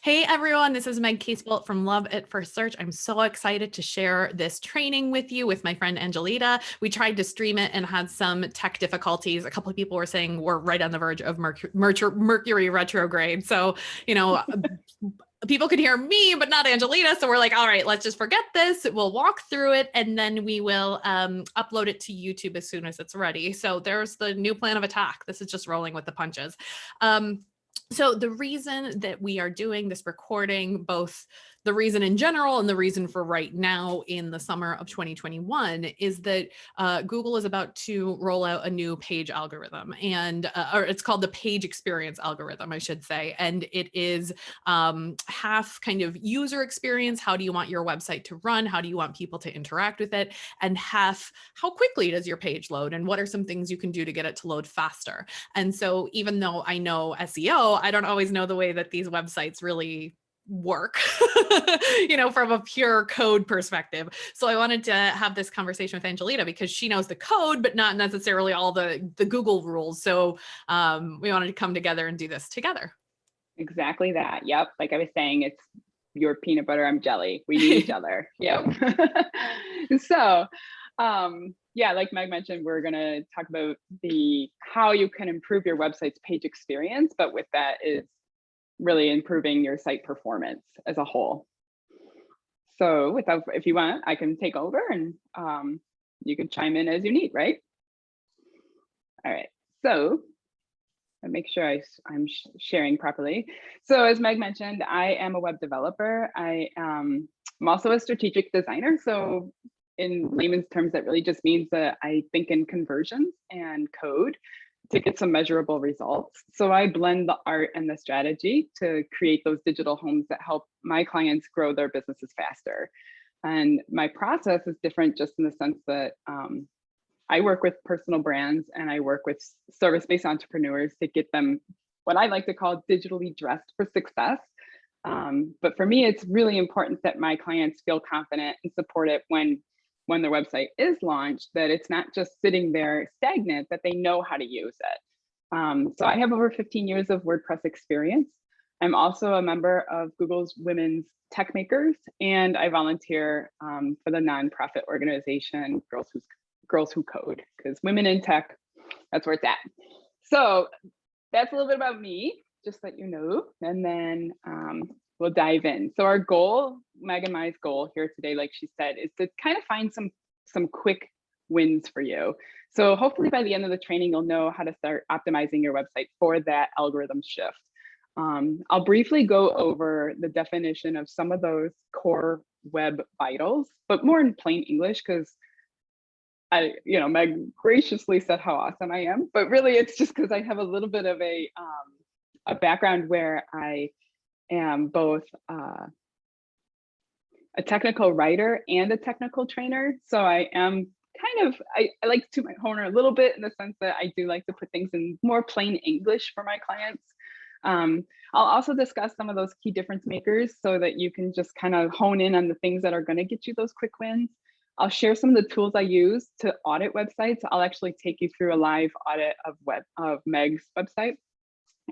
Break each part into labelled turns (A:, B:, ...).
A: Hey everyone, this is Meg Casebolt from Love at First Search. I'm so excited to share this training with you with my friend Angelita. We tried to stream it and had some tech difficulties. A couple of people were saying we're right on the verge of Mercury retrograde. So, people could hear me, but not Angelita. So we're like, all right, let's just forget this. We'll walk through it and then we will upload it to YouTube as soon as it's ready. So there's the new plan of attack. This is just rolling with the punches. So the reason that we are doing this recording, both the reason in general and the reason for right now in the summer of 2021, is that Google is about to roll out a new page algorithm, and or it's called the page experience algorithm, I should say. And it is half kind of user experience. How do you want your website to run? How do you want people to interact with it? And half, how quickly does your page load? And what are some things you can do to get it to load faster? And so even though I know SEO, I don't always know the way that these websites really work, from a pure code perspective. So I wanted to have this conversation with Angelita because she knows the code, but not necessarily all the Google rules. So we wanted to come together and do this together.
B: Exactly that. Yep. Like I was saying, it's your peanut butter, I'm jelly. We need each other. Yep. So, yeah, like Meg mentioned, we're going to talk about how you can improve your website's page experience, but with that is really improving your site performance as a whole. So if you want, I can take over and you can chime in as you need, right? All right. So make sure I'm sharing properly. So as Meg mentioned, I am a web developer. I'm also a strategic designer. So in layman's terms, that really just means that I think in conversions and code to get some measurable results. So I blend the art and the strategy to create those digital homes that help my clients grow their businesses faster. And my process is different just in the sense that I work with personal brands and I work with service-based entrepreneurs to get them what I like to call digitally dressed for success. But for me, it's really important that my clients feel confident and supported when their website is launched, that it's not just sitting there stagnant, that they know how to use it. So I have over 15 years of WordPress experience. I'm also a member of Google's Women's Tech Makers, and I volunteer for the nonprofit organization Girls Who Code, because women in tech, that's where it's at. So that's a little bit about me, just so you know, and then we'll dive in. So our goal, Meg and my goal here today, like she said, is to kind of find some quick wins for you. So hopefully by the end of the training, you'll know how to start optimizing your website for that algorithm shift. I'll briefly go over the definition of some of those core web vitals, but more in plain English, because Meg graciously said how awesome I am, but really it's just because I have a little bit of a background where I am both a technical writer and a technical trainer. So I am I like to my corner a little bit in the sense that I do like to put things in more plain English for my clients. I'll also discuss some of those key difference makers so that you can just kind of hone in on the things that are going to get you those quick wins. I'll share some of the tools I use to audit websites. I'll actually take you through a live audit of Meg's website.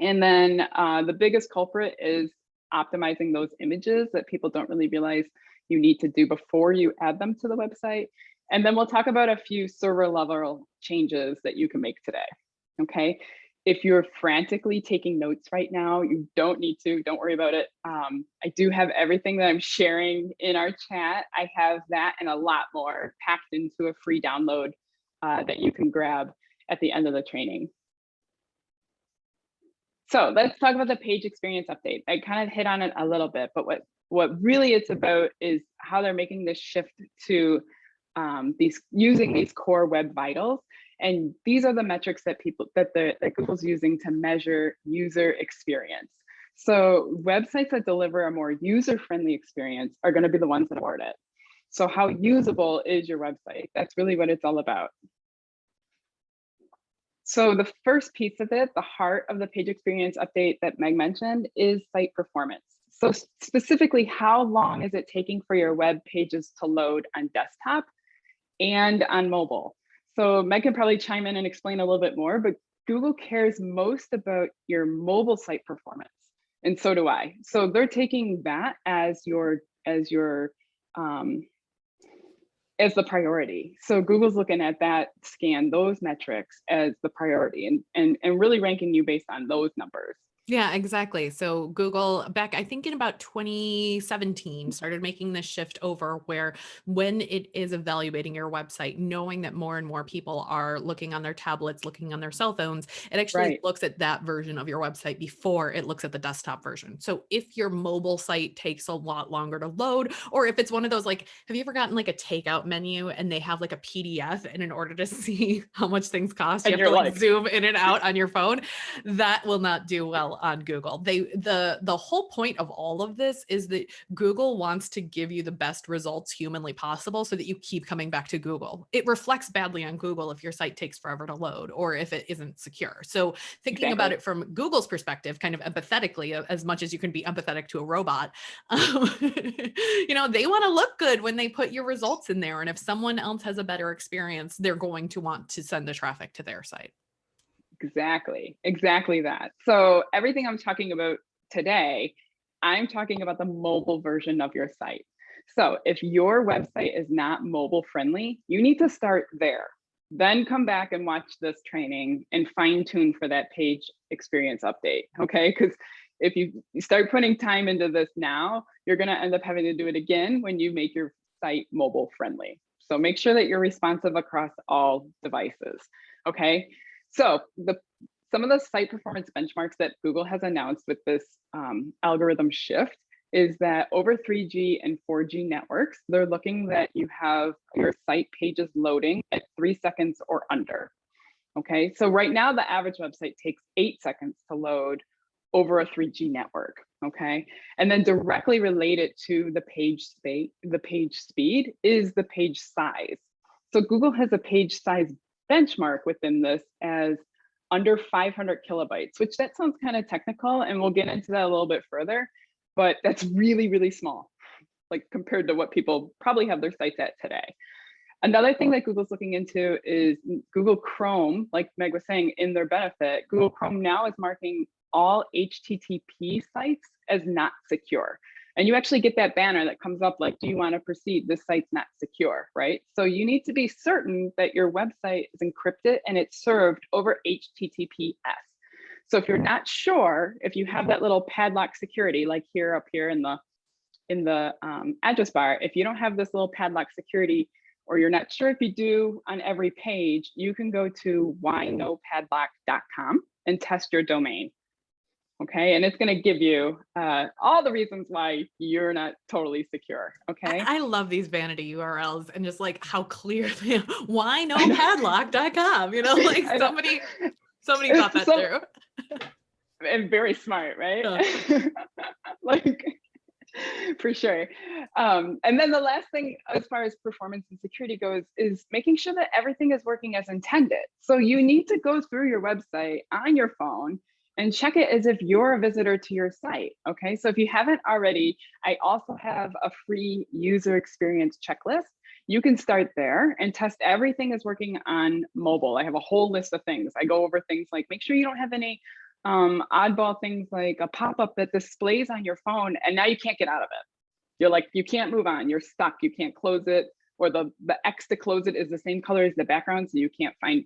B: And then the biggest culprit is optimizing those images that people don't really realize you need to do before you add them to the website. And then we'll talk about a few server level changes that you can make today. Okay. If you're frantically taking notes right now, you don't need to, don't worry about it. I do have everything that I'm sharing in our chat. I have that and a lot more packed into a free download that you can grab at the end of the training. So let's talk about the page experience update. I kind of hit on it a little bit, but what really it's about is how they're making this shift to using these core web vitals. And these are the metrics that Google's using to measure user experience. So websites that deliver a more user-friendly experience are going to be the ones that award it. So how usable is your website? That's really what it's all about. So the first piece of it, the heart of the page experience update that Meg mentioned, is site performance. So specifically, how long is it taking for your web pages to load on desktop and on mobile? So Meg can probably chime in and explain a little bit more, but Google cares most about your mobile site performance. And so do I. So they're taking that as um, as the priority. So Google's looking at that scan, those metrics as the priority, and really ranking you based on those numbers.
A: Yeah, exactly. So Google back, I think in about 2017, started making this shift over where when it is evaluating your website, knowing that more and more people are looking on their tablets, looking on their cell phones, it actually
B: Right.
A: looks at that version of your website before it looks at the desktop version. So if your mobile site takes a lot longer to load, or if it's one of those, like, have you ever gotten like a takeout menu and they have like a PDF, and in order to see how much things cost, you
B: And
A: have to
B: you're
A: like
B: like,
A: zoom in and out on your phone? That will not do well on Google. The whole point of all of this is that Google wants to give you the best results humanly possible so that you keep coming back to Google. It reflects badly on Google if your site takes forever to load or if it isn't secure. So thinking about
B: exactly.
A: it from Google's perspective, kind of empathetically, as much as you can be empathetic to a robot, they want to look good when they put your results in there. And if someone else has a better experience, they're going to want to send the traffic to their site.
B: Exactly that. So everything I'm talking about today, I'm talking about the mobile version of your site. So if your website is not mobile friendly, you need to start there. Then come back and watch this training and fine tune for that page experience update, okay? Because if you start putting time into this now, you're gonna end up having to do it again when you make your site mobile friendly. So make sure that you're responsive across all devices, okay? So some of the site performance benchmarks that Google has announced with this algorithm shift is that over 3G and 4G networks, they're looking that you have your site pages loading at 3 seconds or under. Okay, so right now the average website takes 8 seconds to load over a 3G network. Okay, and then directly related to the page speed is the page size. So Google has a page size benchmark within this as under 500 kilobytes, which that sounds kind of technical, and we'll get into that a little bit further, but that's really, really small, like compared to what people probably have their sites at today. Another thing that Google's looking into is Google Chrome, like Meg was saying, in their benefit, Google Chrome now is marking all HTTP sites as not secure. And you actually get that banner that comes up like, do you want to proceed? This site's not secure, right? So you need to be certain that your website is encrypted and it's served over HTTPS. So if you're not sure, if you have that little padlock security, like here up here in the address bar, if you don't have this little padlock security, or you're not sure if you do on every page, you can go to whynopadlock.com and test your domain. Okay, and it's going to give you all the reasons why you're not totally secure. Okay,
A: I love these vanity URLs and just like how clear they are. Why no padlock.com? Like somebody thought that through.
B: And very smart, right?
A: Yeah.
B: Like, for sure. And then the last thing as far as performance and security goes is making sure that everything is working as intended. So you need to go through your website on your phone and check it as if you're a visitor to your site. Okay, so if you haven't already, I also have a free user experience checklist. You can start there and test everything is working on mobile. I have a whole list of things. I go over things like make sure you don't have any oddball things like a pop-up that displays on your phone and now you can't get out of it. You're like, you can't move on, you're stuck, you can't close it, or the X to close it is the same color as the background, so you can't find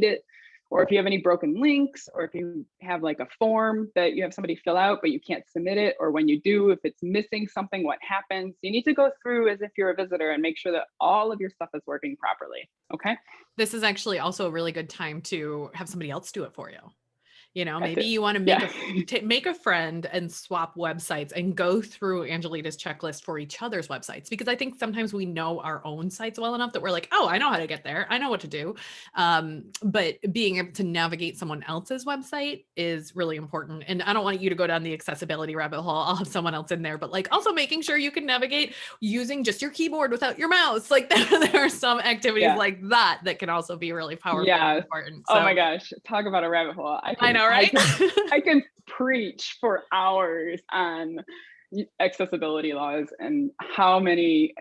B: it. Or if you have any broken links, or if you have like a form that you have somebody fill out, but you can't submit it, or when you do, if it's missing something, what happens? You need to go through as if you're a visitor and make sure that all of your stuff is working properly, okay?
A: This is actually also a really good time to have somebody else do it for you. Maybe
B: It.
A: you want to
B: Yeah.
A: make a friend and swap websites and go through Angelita's checklist for each other's websites, because I think sometimes we know our own sites well enough that we're like, oh, I know how to get there. I know what to do. But being able to navigate someone else's website is really important. And I don't want you to go down the accessibility rabbit hole. I'll have someone else in there, but like also making sure you can navigate using just your keyboard without your mouse. Like there are some activities like that can also be really powerful and important. So,
B: oh my gosh, talk about a rabbit hole.
A: I know, right?
B: I can preach for hours on accessibility laws and how many.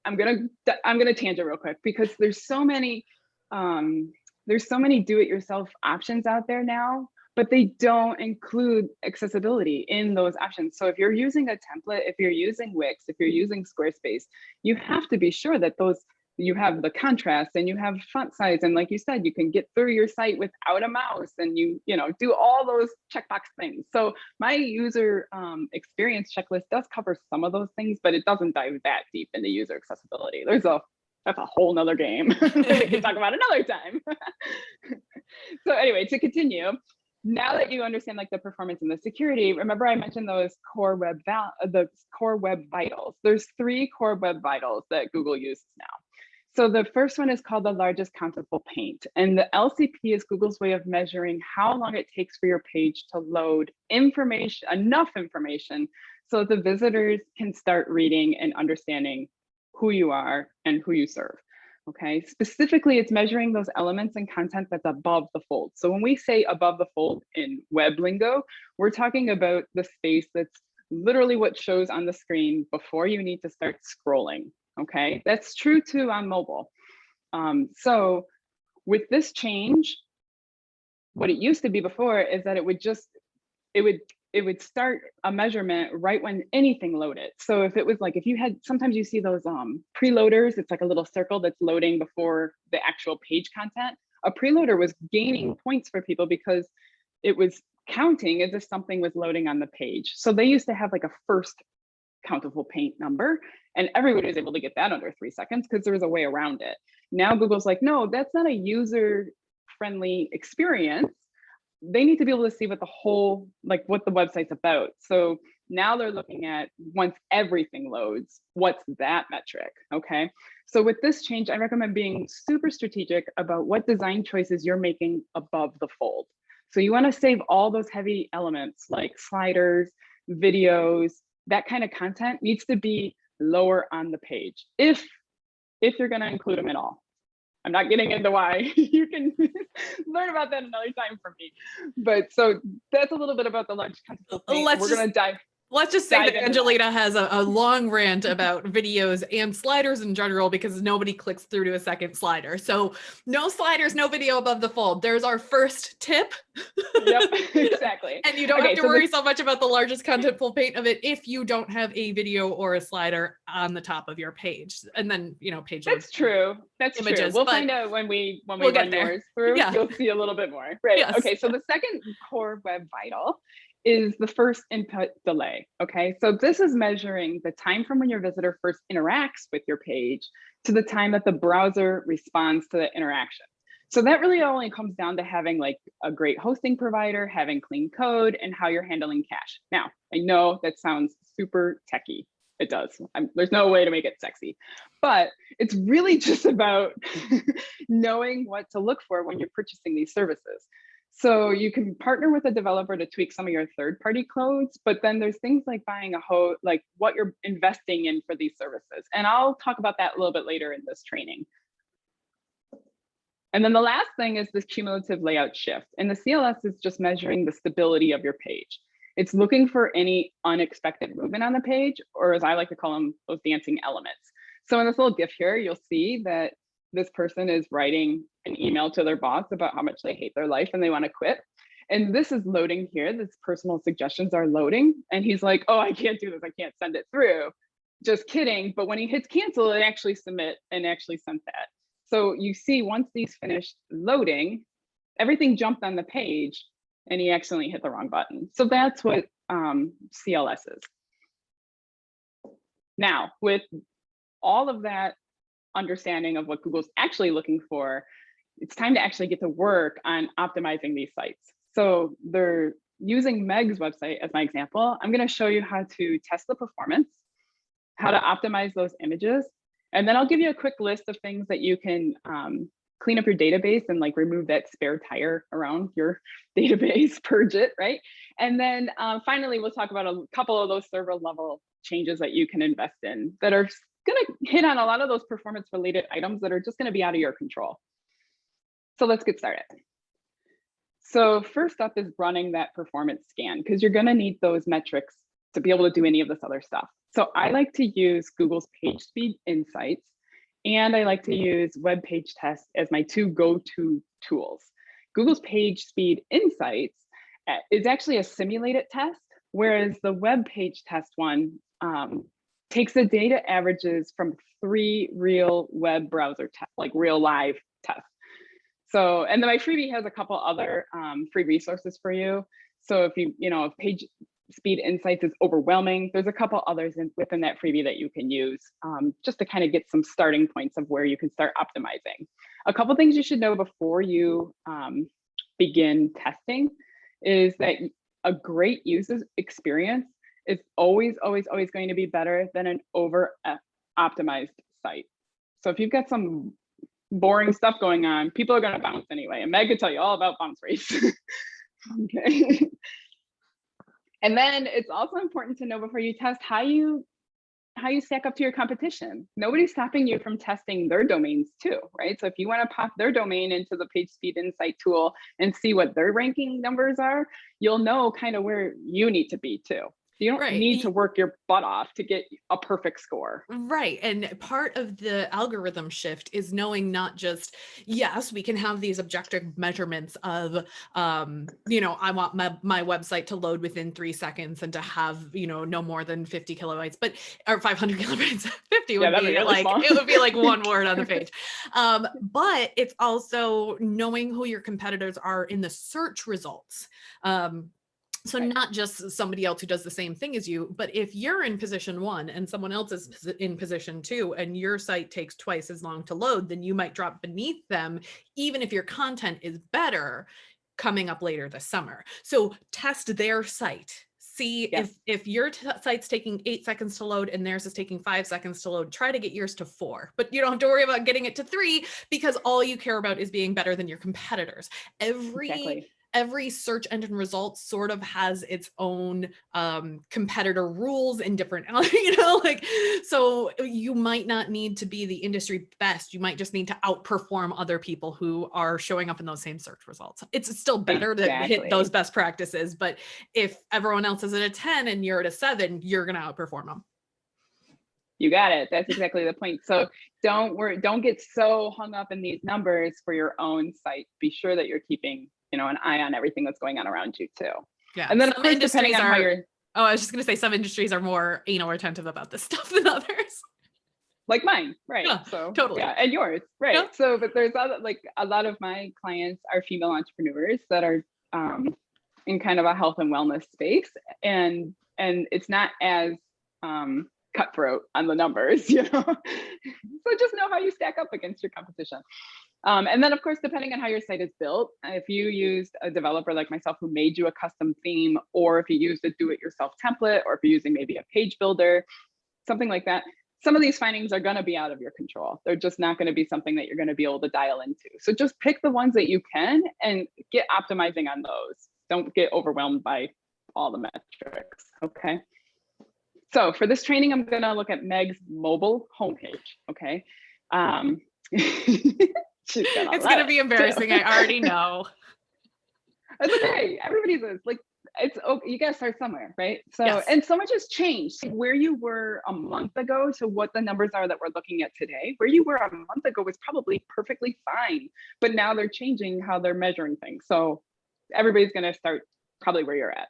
B: I'm gonna tangent real quick because there's so many do-it-yourself options out there now but they don't include accessibility in those options. So if you're using a template, if you're using Wix, if you're using Squarespace, you have to be sure that you have the contrast and you have font size. And like you said, you can get through your site without a mouse and you do all those checkbox things. So my user experience checklist does cover some of those things, but it doesn't dive that deep into user accessibility. That's a whole nother game that we can talk about another time. So anyway, to continue, now that you understand like the performance and the security, remember I mentioned those core web vitals. There's 3 core web vitals that Google uses now. So the first one is called the largest countable paint. And the LCP is Google's way of measuring how long it takes for your page to load information, enough information, so that the visitors can start reading and understanding who you are and who you serve. Okay, specifically, it's measuring those elements and content that's above the fold. So when we say above the fold in web lingo, we're talking about the space that's literally what shows on the screen before you need to start scrolling. Okay, that's true too on mobile. So with this change, what it used to be before is that it would start a measurement right when anything loaded. So if it was like, if you had, sometimes you see those preloaders, it's like a little circle that's loading before the actual page content. A preloader was gaining points for people because it was counting as if something was loading on the page. So they used to have like a first countable paint number, and everybody was able to get that under 3 seconds because there was a way around it. Now Google's like, no, that's not a user-friendly experience. They need to be able to see what what the website's about. So now they're looking at, once everything loads, what's that metric, okay? So with this change, I recommend being super strategic about what design choices you're making above the fold. So you wanna save all those heavy elements like sliders, videos, that kind of content needs to be lower on the page if you're gonna include them at all. I'm not getting into why. You can learn about that another time from me. But so that's a little bit about the large countable paint. We're gonna dive.
A: Let's just say that Angelita has a long rant about videos and sliders in general because nobody clicks through to a second slider. So no sliders, no video above the fold. There's our first tip.
B: Yep, exactly.
A: And you don't have to worry so much about the largest contentful paint of it if you don't have a video or a slider on the top of your page. And then, page load.
B: That's true. That's
A: images,
B: true. We'll find out when we run yours through.
A: Yeah.
B: You'll see a little bit more. Right. Yes. Okay. So the second core web vital is the first input delay. Okay, so this is measuring the time from when your visitor first interacts with your page to the time that the browser responds to the interaction. So that really only comes down to having like a great hosting provider, having clean code, and how you're handling cache. Now, I know that sounds super techy. It does. There's no way to make it sexy, but it's really just about knowing what to look for when you're purchasing these services. So you can partner with a developer to tweak some of your third-party codes, but then there's things like buying a host, like what you're investing in for these services. And I'll talk about that a little bit later in this training. And then the last thing is this cumulative layout shift. And the CLS is just measuring the stability of your page. It's looking for any unexpected movement on the page, or as I like to call them, those dancing elements. So in this little GIF here, you'll see that this person is writing an email to their boss about how much they hate their life and they want to quit. And this is loading here. This personal suggestions are loading. And he's like, oh, I can't do this. I can't send it through. Just kidding. But when he hits cancel, it actually submit and actually sent that. So you see, once these finished loading, everything jumped on the page and he accidentally hit the wrong button. So that's what CLS is. Now, with all of that understanding of what Google's actually looking for, it's time to actually get to work on optimizing these sites. So they're using Meg's website as my example. I'm going to show you how to test the performance, how to optimize those images, and then I'll give you a quick list of things that you can clean up your database and like remove that spare tire around your database, purge it, right? And then finally, we'll talk about a couple of those server level changes that you can invest in that are going to hit on a lot of those performance related items that are just going to be out of your control. So let's get started. So first up is running that performance scan, because you're going to need those metrics to be able to do any of this other stuff. So I like to use Google's page speed insights, and I like to use web page test as my two go-to tools. Google's page speed insights is actually a simulated test, whereas the web page test one takes the data averages from 3 real web browser tests, like real live tests. So, and then my freebie has a couple other free resources for you. So if if page speed insights is overwhelming, there's a couple others within that freebie that you can use just to kind of get some starting points of where you can start optimizing. A couple things you should know before you begin testing is that a great user experience is always going to be better than an over optimized site. So if you've got some boring stuff going on, people are going to bounce anyway. And Meg could tell you all about bounce rates. Okay. And then it's also important to know before you test how you stack up to your competition. Nobody's stopping you from testing their domains too, right? So if you want to pop their domain into the page speed insight tool and see what their ranking numbers are, you'll know kind of where you need to be too. You don't need to work your butt off to get a perfect score.
A: Right. And part of the algorithm shift is knowing not just, yes, we can have these objective measurements of, I want my website to load within 3 seconds and to have, no more than 50 kilobytes, or 500 kilobytes. 50 would be really like, it would be like one word on the page. But it's also knowing who your competitors are in the search results. So not just somebody else who does the same thing as you, but if you're in position 1 and someone else is in position 2 and your site takes twice as long to load, then you might drop beneath them, even if your content is better coming up later this summer. So test their site. See if your site's taking 8 seconds to load and theirs is taking 5 seconds to load, try to get yours to 4, but you don't have to worry about getting it to 3 because all you care about is being better than your competitors. Every search engine result sort of has its own competitor rules and different, so you might not need to be the industry best. You might just need to outperform other people who are showing up in those same search results. It's still better to hit those best practices, but if everyone else is at a 10 and you're at a 7, you're going to outperform them.
B: You got it. That's exactly the point. So don't get so hung up in these numbers for your own site. Be sure that you're keeping an eye on everything that's going on around you too.
A: Yeah.
B: And then of course, depending on how you're.
A: Oh, I was just going to say some industries are more anal retentive about this stuff than others.
B: Like mine, right?
A: Yeah,
B: so
A: totally.
B: Yeah, and yours, right?
A: Yeah.
B: So, but there's a lot of my clients are female entrepreneurs that are in kind of a health and wellness space, and it's not as cutthroat on the numbers, So just know how you stack up against your competition. And then of course, depending on how your site is built, if you used a developer like myself who made you a custom theme, or if you used a do-it-yourself template, or if you're using maybe a page builder, something like that, some of these findings are going to be out of your control. They're just not going to be something that you're going to be able to dial into. So just pick the ones that you can and get optimizing on those. Don't get overwhelmed by all the metrics, okay? So for this training, I'm going to look at Meg's mobile homepage, okay?
A: It's going to be embarrassing. I already know.
B: It's okay. Everybody's like, it's okay. You got to start somewhere, right? So,
A: yes.
B: And so much has changed. Where you were a month ago to what the numbers are that we're looking at today. Where you were a month ago was probably perfectly fine, but now they're changing how they're measuring things. So everybody's going to start probably where you're at.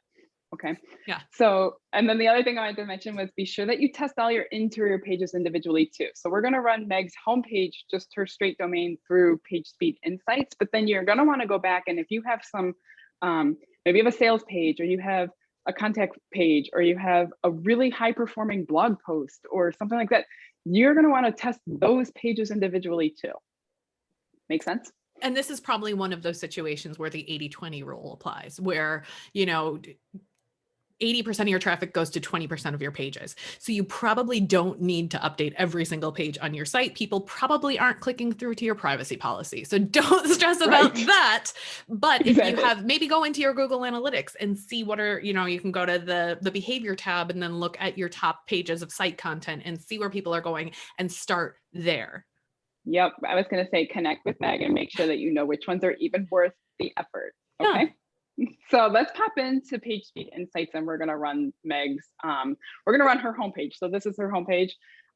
B: Okay.
A: Yeah.
B: So, and then the other thing I wanted to mention was be sure that you test all your interior pages individually too. So we're going to run Meg's homepage, just her straight domain through Page Speed Insights, but then you're going to want to go back, and if you have some, maybe you have a sales page, or you have a contact page, or you have a really high performing blog post or something like that, you're going to want to test those pages individually too. Make sense?
A: And this is probably one of those situations where the 80-20 rule applies, where, 80% of your traffic goes to 20% of your pages. So you probably don't need to update every single page on your site. People probably aren't clicking through to your privacy policy. So don't stress about that. But if you have, maybe go into your Google Analytics and see what are, you can go to the behavior tab and then look at your top pages of site content and see where people are going and start there.
B: Yep. I was going to say, connect with Meg and make sure that you know which ones are even worth the effort. Okay. Yeah. So let's pop into Page Speed Insights, and we're going to run Meg's, we're going to run her homepage. So this is her homepage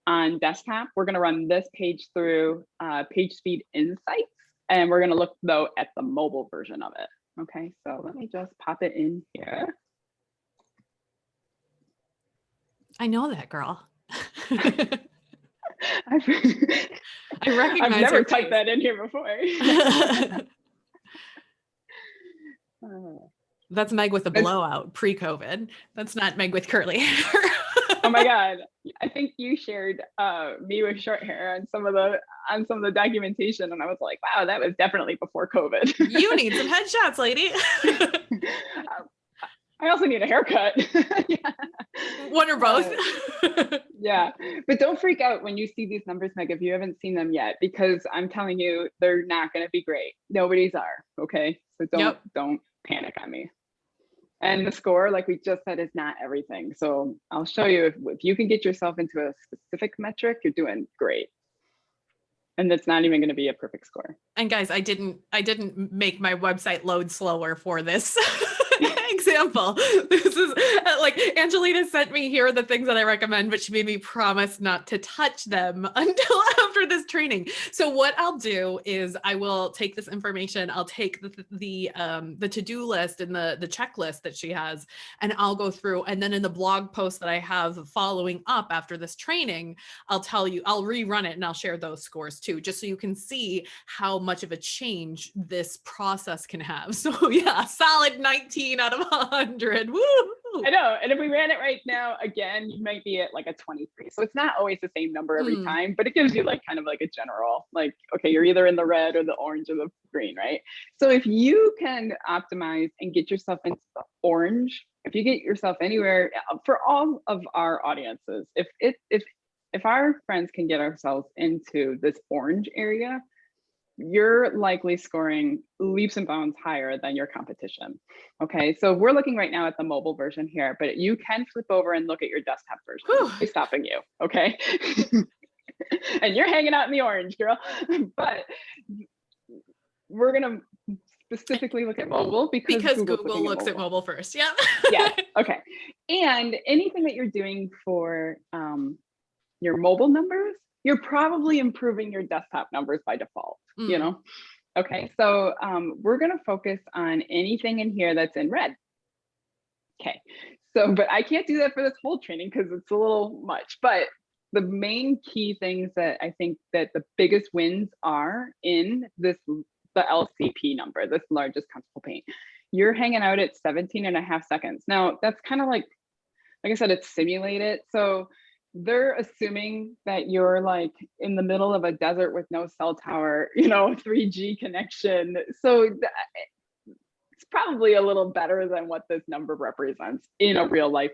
B: on desktop. We're going to run this page through Page Speed Insights, and we're going to look though at the mobile version of it. Okay, so let me just pop it in here.
A: I know that girl.
B: I've,
A: I recognize
B: I've never
A: her
B: typed
A: face.
B: that in here before.
A: That's Meg with a
B: That's-
A: blowout pre-COVID. That's not Meg with curly hair.
B: oh my God. I think you shared me with short hair on some of the documentation, and I was like, wow, that was definitely before COVID.
A: You need some headshots, lady.
B: I also need a haircut. Yeah.
A: One or both.
B: Yeah, but don't freak out when you see these numbers, Meg, if you haven't seen them yet, because I'm telling you, they're not going to be great. Nobody's are. Okay, so don't panic on me. And the score, like we just said, is not everything. So I'll show you if you can get yourself into a specific metric, you're doing great. And that's not even going to be a perfect score.
A: And guys, I didn't make my website load slower for this example. This is like Angelita sent me, here are the things that I recommend, but she made me promise not to touch them until after this training. So what I'll do is I will take this information, I'll take the to-do list and the checklist that she has, and I'll go through, and then in the blog post that I have following up after this training, I'll tell you, I'll rerun it and I'll share those scores too, just so you can see how much of a change this process can have. So yeah, solid 19 out of 100. Woo!
B: I know. And if we ran it right now, again, you might be at like a 23. So it's not always the same number every time, but it gives you like kind of like a general, like, okay, you're either in the red or the orange or the green, right? So if you can optimize and get yourself into the orange, if you get yourself anywhere, for all of our audiences, if our friends can get ourselves into this orange area, you're likely scoring leaps and bounds higher than your competition. Okay, so we're looking right now at the mobile version here, but you can flip over and look at your desktop version. Who's stopping you? Okay. And you're hanging out in the orange, girl. But we're gonna specifically look at mobile because Google
A: looks at mobile first. Yeah.
B: Yeah. Okay. And anything that you're doing for your mobile numbers, you're probably improving your desktop numbers by default, you know? Okay, so we're gonna focus on anything in here that's in red. Okay, so, but I can't do that for this whole training because it's a little much, but the main key things that I think that the biggest wins are in this, the LCP number, this largest countable paint. You're hanging out at 17.5 seconds. Now that's kind of like I said, it's simulated. So they're assuming that you're like in the middle of a desert with no cell tower, 3G connection. So it's probably a little better than what this number represents in a real life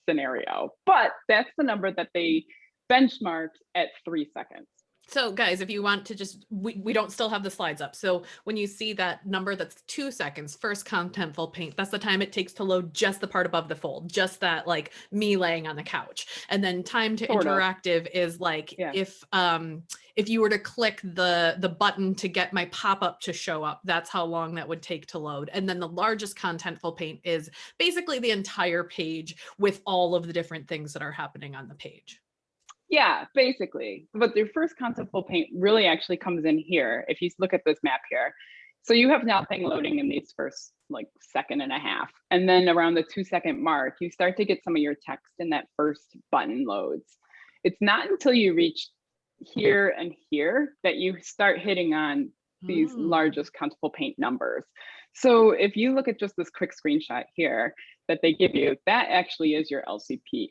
B: scenario. But that's the number that they benchmarked at 3 seconds.
A: So guys, if you want to just, we don't still have the slides up. So when you see that number that's 2 seconds, first contentful paint, that's the time it takes to load just the part above the fold, just that like me laying on the couch. And then time to interactive is like, if you were to click the button to get my pop-up to show up, that's how long that would take to load. And then the largest contentful paint is basically the entire page with all of the different things that are happening on the page.
B: Yeah, basically. But the first contentful paint really actually comes in here. If you look at this map here, so you have nothing loading in these first like 1.5 seconds. And then around the 2 second mark, you start to get some of your text in that first button loads. It's not until you reach here and here that you start hitting on these largest contentful paint numbers. So if you look at just this quick screenshot here that they give you, that actually is your LCP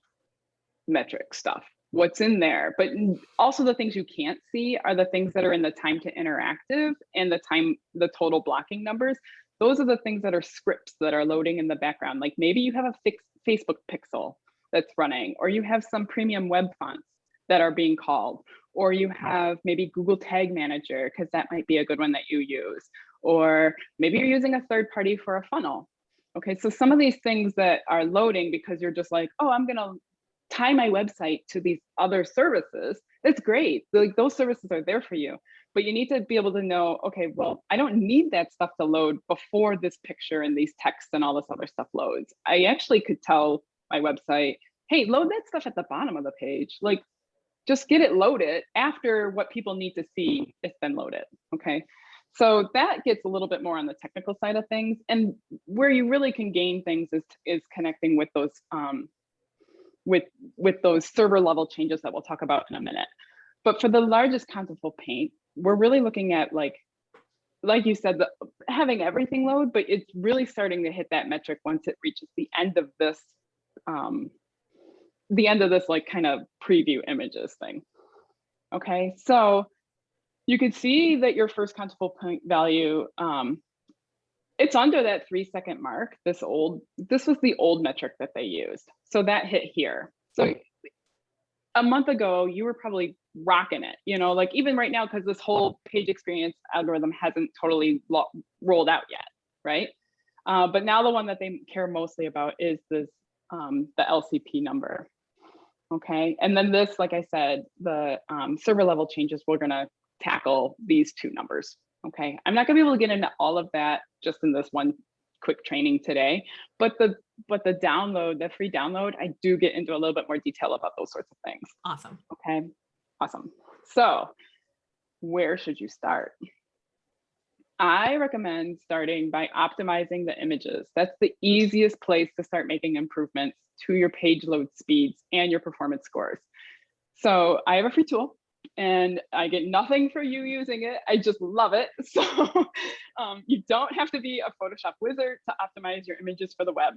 B: metric stuff. What's in there, but also the things you can't see are the things that are in the time to interactive and the total blocking numbers. Those are the things that are scripts that are loading in the background. Like maybe you have a fixed Facebook pixel that's running, or you have some premium web fonts that are being called, or you have maybe Google Tag Manager, because that might be a good one that you use, or maybe you're using a third party for a funnel. Okay, so some of these things that are loading because you're just like, oh, I'm gonna tie my website to these other services, that's great. Like those services are there for you, but you need to be able to know, okay, well, I don't need that stuff to load before this picture and these texts and all this other stuff loads. I actually could tell my website, hey, load that stuff at the bottom of the page. Like just get it loaded after what people need to see, it's been loaded, okay? So that gets a little bit more on the technical side of things. And where you really can gain things is connecting with those with those server level changes that we'll talk about in a minute. But for the largest contentful paint, we're really looking at like you said, having everything load, but it's really starting to hit that metric once it reaches the end of this like kind of preview images thing. Okay, so you can see that your first contentful point value, it's under that 3-second mark. This was the old metric that they used. So that hit here. So a month ago, you were probably rocking it, you know, like even right now, because this whole page experience algorithm hasn't totally rolled out yet, right? But now the one that they care mostly about is this, the LCP number. Okay, and then this, like I said, the server level changes, we're gonna tackle these two numbers. Okay, I'm not gonna be able to get into all of that just in this one quick training today, but the download, the free download, I do get into a little bit more detail about those sorts of things.
A: Awesome.
B: Okay, awesome. So where should you start? I recommend starting by optimizing the images. That's the easiest place to start making improvements to your page load speeds and your performance scores. So I have a free tool and I get nothing for you using it. I just love it. So you don't have to be a Photoshop wizard to optimize your images for the web.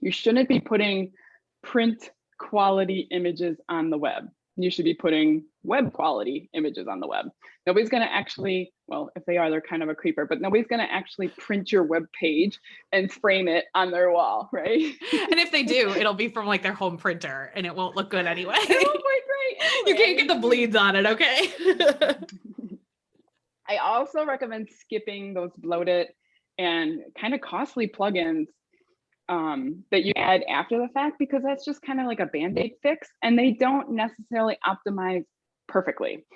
B: You shouldn't be putting print quality images on the web. You should be putting web quality images on the web. Nobody's going to actually, well, if they are, they're kind of a creeper, but nobody's going to actually print your web page and frame it on their wall, right?
A: And if they do, it'll be from like their home printer and it won't look good anyway.
B: It won't look great anyway.
A: You can't get the bleeds on it, okay?
B: I also recommend skipping those bloated and kind of costly plugins that you add after the fact, because that's just kind of like a band-aid fix and they don't necessarily optimize perfectly.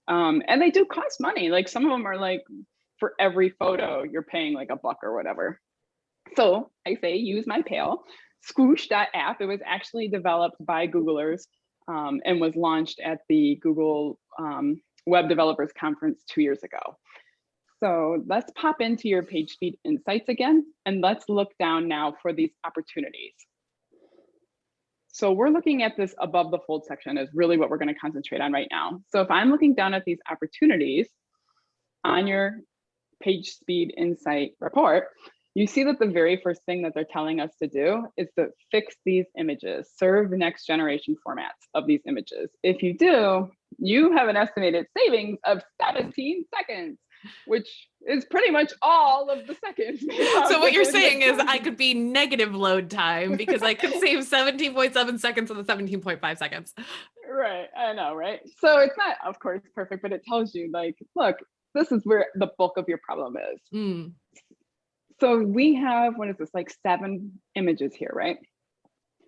B: And they do cost money. Like some of them are like for every photo, you're paying like $1 or whatever. So I say use my pail. Squoosh.app, it was actually developed by Googlers and was launched at the Google Web Developers Conference 2 years ago. So let's pop into your page speed insights again, and let's look down now for these opportunities. So we're looking at this above the fold section is really what we're going to concentrate on right now. So if I'm looking down at these opportunities on your page speed insight report, you see that the very first thing that they're telling us to do is to fix these images, serve the next generation formats of these images. If you do, you have an estimated savings of 17 seconds. Which is pretty much all of the seconds.
A: So what you're saying is I could be negative load time because I could save 17.7 seconds of the 17.5 seconds.
B: Right, I know, right? So it's not, of course, perfect, but it tells you like, look, this is where the bulk of your problem is. Mm. So we have, what is this, like 7 images here, right?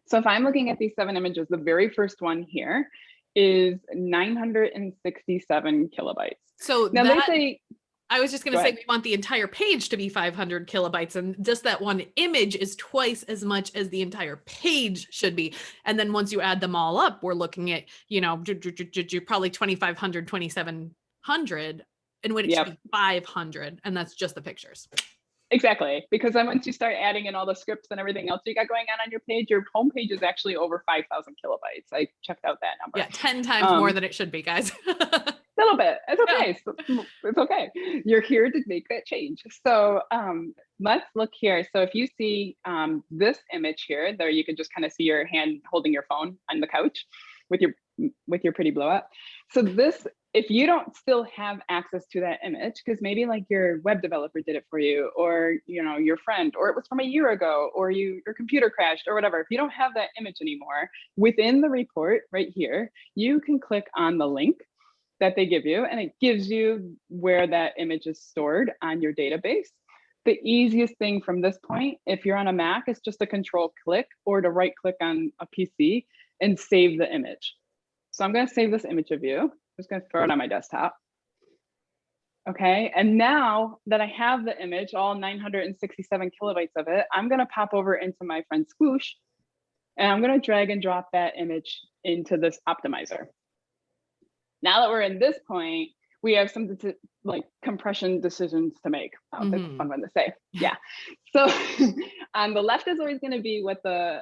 B: So if I'm looking at these 7 images, the very first one here is 967 kilobytes.
A: So
B: now they say,
A: I was just going to say, we want the entire page to be 500 kilobytes, and just that one image is twice as much as the entire page should be. And then once you add them all up, we're looking at, you know, probably 2,500, 2,700, and when it should be 500, and that's just the pictures.
B: Exactly, because then once you start adding in all the scripts and everything else you got going on your page, your home page is actually over 5,000 kilobytes. I checked out that number.
A: Yeah, 10 times more than it should be, guys.
B: A little bit. It's okay. Yeah. It's okay. You're here to make that change. So let's look here. So if you see this image here, there you can just kind of see your hand holding your phone on the couch with your pretty blow up. So this, if you don't still have access to that image, because maybe like your web developer did it for you, or you know your friend, or it was from a year ago, or your computer crashed or whatever, if you don't have that image anymore, within the report right here, you can click on the link that they give you, and it gives you where that image is stored on your database. The easiest thing from this point, if you're on a Mac, is just a control click or to right click on a PC and save the image. So I'm going to save this image of you. I'm just going to throw it on my desktop. Okay, and now that I have the image, all 967 kilobytes of it, I'm going to pop over into my friend Squoosh, and I'm going to drag and drop that image into this optimizer. Now that we're in this point, we have some like compression decisions to make. Oh, that's a fun one to say. Yeah. So on the left is always going to be what the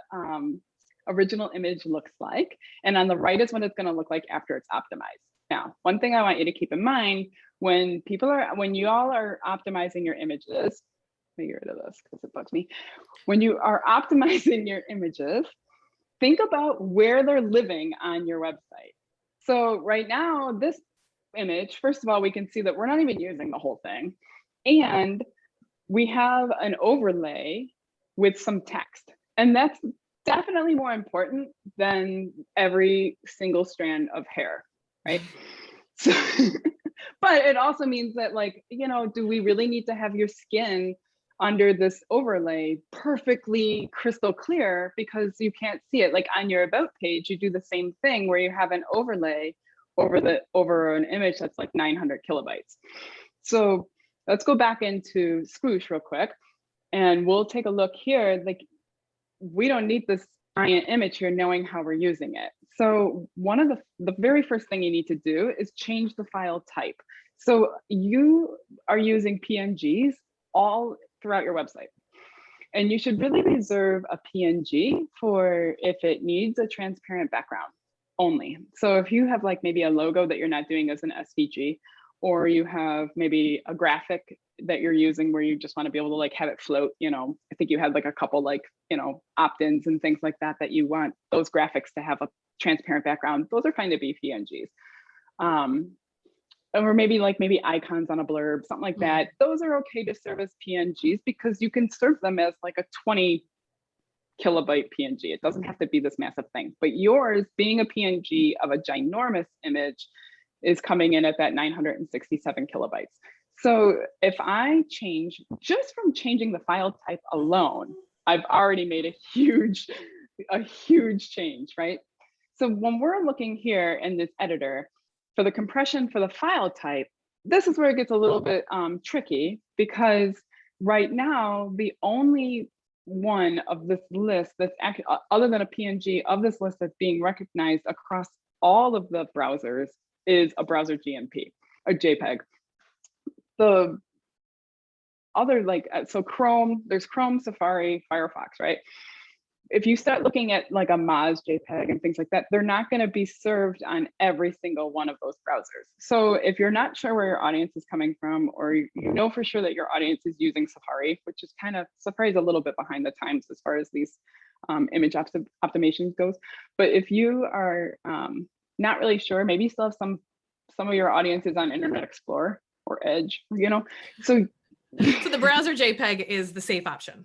B: original image looks like. And on the right is what it's going to look like after it's optimized. Now, one thing I want you to keep in mind when you all are optimizing your images, let me get rid of this because it bugs me. When you are optimizing your images, think about where they're living on your website. So right now, this image, first of all, we can see that we're not even using the whole thing. And we have an overlay with some text. And that's definitely more important than every single strand of hair, right? So, but it also means that, like, you know, do we really need to have your skin under this overlay perfectly crystal clear because you can't see it? Like on your about page, you do the same thing where you have an overlay over an image that's like 900 kilobytes. So let's go back into Squoosh real quick, and we'll take a look here. Like, we don't need this giant image here knowing how we're using it. So one of the very first thing you need to do is change the file type. So you are using PNGs all throughout your website. And you should really reserve a PNG for if it needs a transparent background only. So if you have like maybe a logo that you're not doing as an SVG, or you have maybe a graphic that you're using where you just want to be able to like have it float, you know, I think you had like a couple like, you know, opt-ins and things like that you want those graphics to have a transparent background. Those are fine to be PNGs. Or maybe icons on a blurb, something like that. Those are okay to serve as PNGs because you can serve them as like a 20 kilobyte PNG. It doesn't have to be this massive thing, but yours being a PNG of a ginormous image is coming in at that 967 kilobytes. So if I change, just from changing the file type alone, I've already made a huge change, right? So when we're looking here in this editor, for the compression for the file type, this is where it gets a little bit tricky, because right now, the only one of this list that's actually, other than a PNG of this list that's being recognized across all of the browsers is a browser GMP or JPEG. The other, like, so Chrome, there's Chrome, Safari, Firefox, right? If you start looking at like a Moz JPEG and things like that, they're not going to be served on every single one of those browsers. So if you're not sure where your audience is coming from, or you know for sure that your audience is using Safari, which is Safari is a little bit behind the times as far as these image optimizations goes. But if you are not really sure, maybe you still have some of your audiences on Internet Explorer or Edge, you know, so
A: the browser JPEG is the safe option.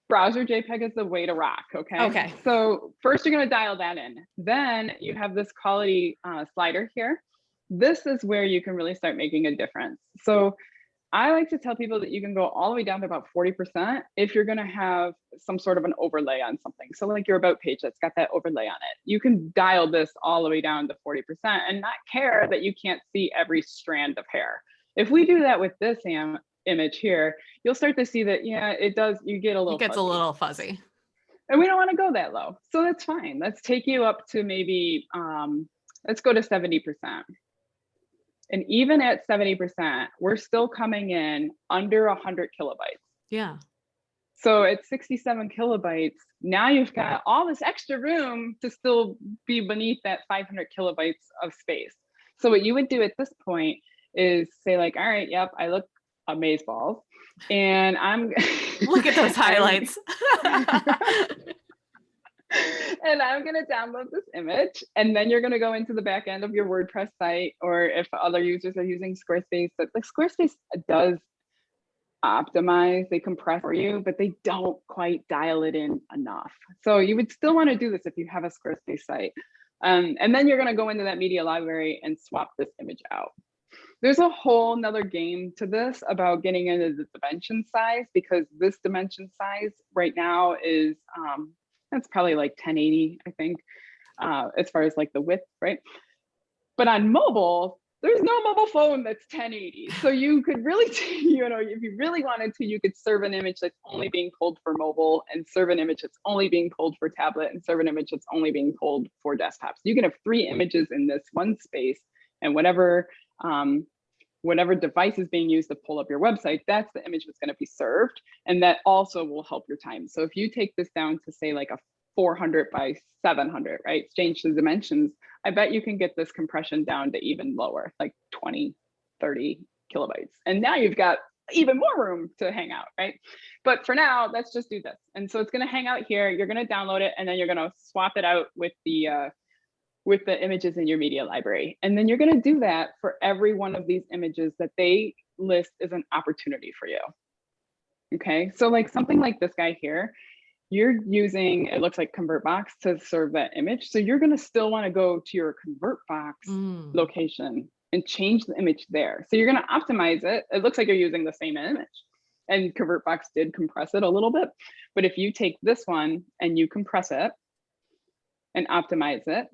B: Browser JPEG is the way to rock, okay?
A: Okay.
B: So first you're gonna dial that in. Then you have this quality slider here. This is where you can really start making a difference. So I like to tell people that you can go all the way down to about 40% if you're gonna have some sort of an overlay on something. So like your about page that's got that overlay on it. You can dial this all the way down to 40% and not care that you can't see every strand of hair. If we do that with this image here, you'll start to see that, yeah, it does, you get a little
A: fuzzy. A little fuzzy.
B: And we don't want to go that low. So that's fine. Let's take you up to maybe, let's go to 70%. And even at 70%, we're still coming in under 100 kilobytes.
A: Yeah.
B: So at 67 kilobytes, now you've got all this extra room to still be beneath that 500 kilobytes of space. So what you would do at this point is say like, all right, yep, I look amazeballs, and I'm
A: look at those highlights.
B: And I'm going to download this image, and then you're going to go into the back end of your WordPress site, or if other users are using Squarespace, but like Squarespace does optimize, they compress for you, but they don't quite dial it in enough. So you would still want to do this if you have a Squarespace site. And then you're going to go into that media library and swap this image out. There's a whole nother game to this about getting into the dimension size, because this dimension size right now is, that's probably like 1080, I think, as far as like the width, right? But on mobile, there's no mobile phone that's 1080. So you could really, you know, if you really wanted to, you could serve an image that's only being pulled for mobile, and serve an image that's only being pulled for tablet, and serve an image that's only being pulled for desktop. So you can have 3 images in this one space, and whatever whatever device is being used to pull up your website, that's the image that's going to be served. And that also will help your time. So if you take this down to say like a 400 by 700, right? Change the dimensions. I bet you can get this compression down to even lower, like 20, 30 kilobytes. And now you've got even more room to hang out, right? But for now, let's just do this. And so it's going to hang out here. You're going to download it, and then you're going to swap it out with the images in your media library. And then you're going to do that for every one of these images that they list as an opportunity for you. Okay, so like something like this guy here, you're using, it looks like ConvertBox to serve that image. So you're going to still want to go to your ConvertBox location and change the image there. So you're going to optimize it. It looks like you're using the same image, and ConvertBox did compress it a little bit. But if you take this one and you compress it and optimize it,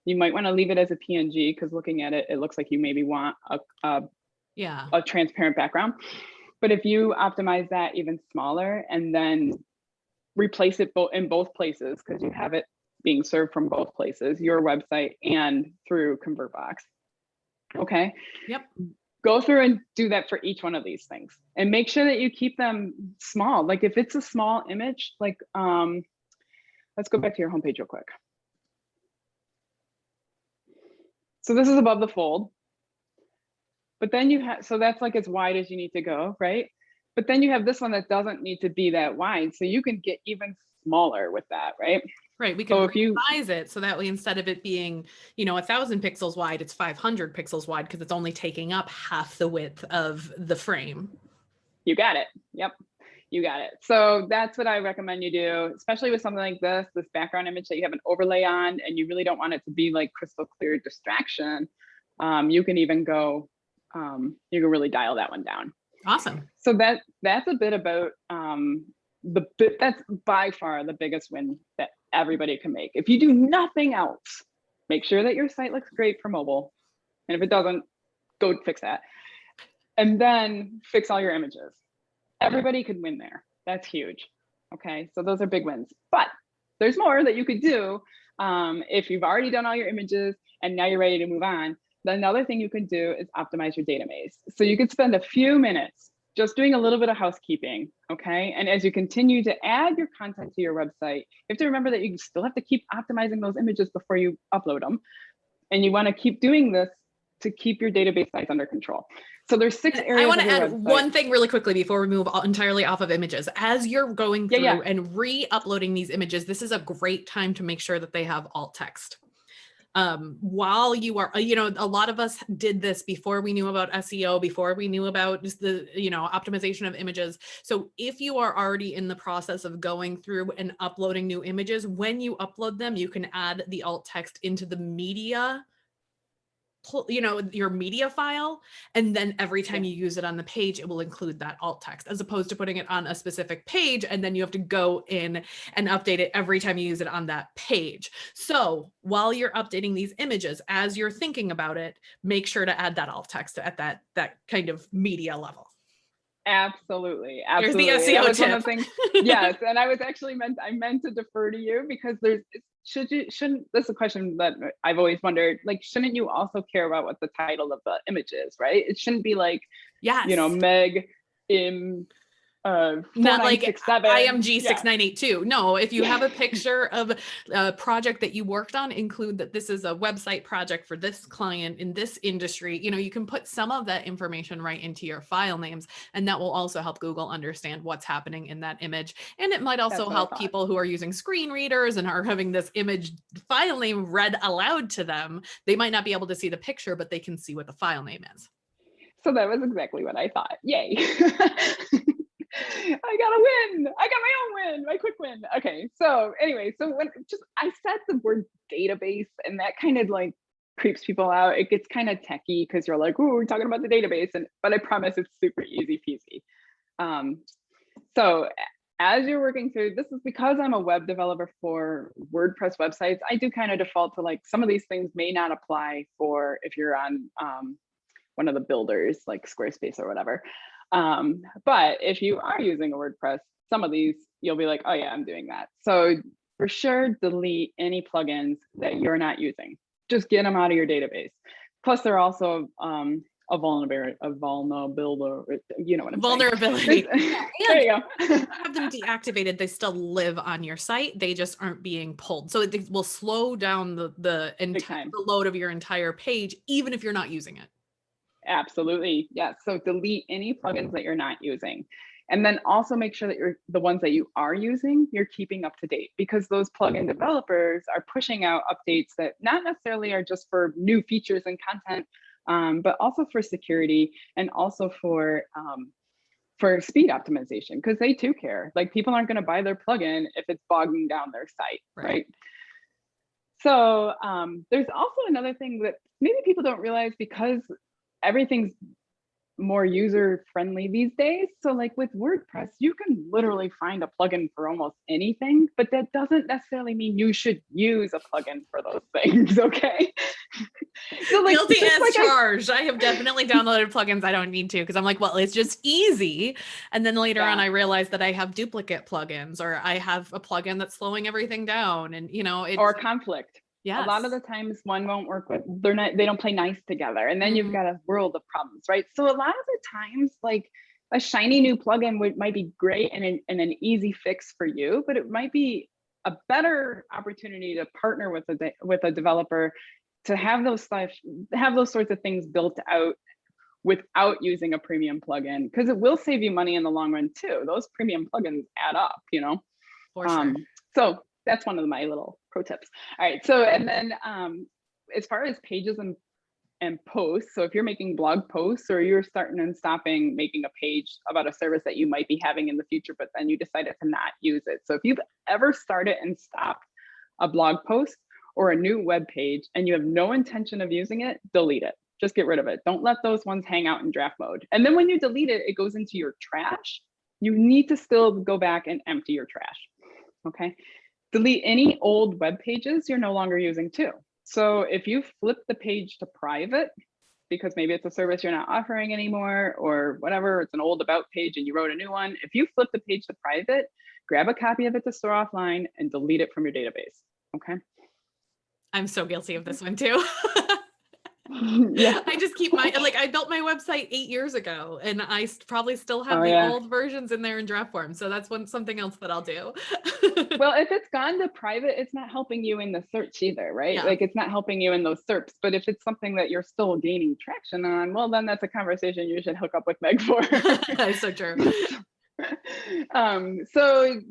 B: you might want to leave it as a PNG, because looking at it, it looks like you maybe want a transparent background. But if you optimize that even smaller and then replace it in both places, because you have it being served from both places, your website and through ConvertBox. Okay.
A: Yep.
B: Go through and do that for each one of these things, and make sure that you keep them small. Like if it's a small image, like let's go back to your homepage real quick. So this is above the fold, but then you have, so that's like as wide as you need to go, right? But then you have this one that doesn't need to be that wide, so you can get even smaller with that, right?
A: Right, we can resize it so that way, instead of it being, 1,000 pixels wide, it's 500 pixels wide, because it's only taking up half the width of the frame.
B: You got it. Yep, you got it. So that's what I recommend you do, especially with something like this background image that you have an overlay on, and you really don't want it to be like crystal clear distraction. You can even go, you can really dial that one down.
A: Awesome.
B: So that's a bit about that's by far the biggest win that everybody can make. If you do nothing else, make sure that your site looks great for mobile. And if it doesn't, go fix that. And then fix all your images. Everybody could win there. That's huge. Okay, so those are big wins. But there's more that you could do if you've already done all your images and now you're ready to move on. Another thing you can do is optimize your database. So you could spend a few minutes just doing a little bit of housekeeping, okay? And as you continue to add your content to your website, you have to remember that you still have to keep optimizing those images before you upload them. And you want to keep doing this to keep your database size under control. So there's 6 areas.
A: I want to add one thing really quickly before we move entirely off of images. As you're going through and re-uploading these images, this is a great time to make sure that they have alt text. While you are, a lot of us did this before we knew about SEO, before we knew about just the, optimization of images. So if you are already in the process of going through and uploading new images, when you upload them, you can add the alt text into the media, your media file, and then every time you use it on the page, it will include that alt text, as opposed to putting it on a specific page and then you have to go in and update it every time you use it on that page. So while you're updating these images, as you're thinking about it, make sure to add that alt text at that kind of media level.
B: Absolutely.
A: Here's the SEO tip.
B: Yes, and I meant to defer to you, because shouldn't this is a question that I've always wondered, like, shouldn't you also care about what the title of the image is, right? It shouldn't be like, Meg in
A: not like IMG 6982. No, if you have a picture of a project that you worked on, include that this is a website project for this client in this industry. You can put some of that information right into your file names, and that will also help Google understand what's happening in that image. And it might also help people who are using screen readers and are having this image file name read aloud to them. They might not be able to see the picture, but they can see what the file name is.
B: So that was exactly what I thought. Yay. I got a win. I got my own win, my quick win. Okay, so anyway, so when I said the word database, and that kind of like creeps people out. It gets kind of techie because you're like, "Ooh, we're talking about the database," but I promise it's super easy peasy. So as you're working through, this is because I'm a web developer for WordPress websites. I do kind of default to like some of these things may not apply for if you're on one of the builders like Squarespace or whatever. But if you are using a WordPress, some of these you'll be like, oh yeah, I'm doing that. So for sure, delete any plugins that you're not using. Just get them out of your database. Plus, there are also vulnerability, you know what I'm
A: Vulnerability.
B: saying. There you go.
A: Have them deactivated, they still live on your site. They just aren't being pulled. So it will slow down the load of your entire page, even if you're not using it.
B: Absolutely. Yeah. So delete any plugins that you're not using. And then also make sure that the ones that you are using, you're keeping up to date, because those plugin developers are pushing out updates that not necessarily are just for new features and content, but also for security and also for speed optimization, because they too care. Like, people aren't going to buy their plugin if it's bogging down their site, right? So there's also another thing that maybe people don't realize, because everything's more user friendly these days. So like with WordPress, you can literally find a plugin for almost anything, but that doesn't necessarily mean you should use a plugin for those things. Okay.
A: So like, guilty as charged. I have definitely downloaded plugins I don't need to, because I'm like, well, it's just easy. And then later on, I realized that I have duplicate plugins, or I have a plugin that's slowing everything down, and or
B: conflict.
A: Yeah.
B: A lot of the times one won't work with, they don't play nice together. And then you've got a world of problems, right? So a lot of the times, like, a shiny new plugin might be great and an easy fix for you, but it might be a better opportunity to partner with a developer to have those sorts of things built out without using a premium plugin, because it will save you money in the long run too. Those premium plugins add up,
A: For sure.
B: So that's one of my little pro tips. All right. So, and then as far as pages and posts, so if you're making blog posts, or you're starting and stopping making a page about a service that you might be having in the future, but then you decided to not use it. So if you've ever started and stopped a blog post or a new web page and you have no intention of using it, delete it. Just get rid of it. Don't let those ones hang out in draft mode. And then when you delete it, it goes into your trash. You need to still go back and empty your trash. Okay. Delete any old web pages you're no longer using too. So if you flip the page to private, because maybe it's a service you're not offering anymore or whatever, it's an old about page and you wrote a new one. If you flip the page to private, grab a copy of it to store offline and delete it from your database. Okay.
A: I'm so guilty of this one too.
B: Yeah.
A: I just keep I built my website 8 years ago, and I probably still have the old versions in there in draft form. So that's something else that I'll do.
B: Well, if it's gone to private, it's not helping you in the search either, right?
A: Yeah.
B: Like, it's not helping you in those SERPs. But if it's something that you're still gaining traction on, well, then that's a conversation you should hook up with Meg for.
A: That's so true.
B: So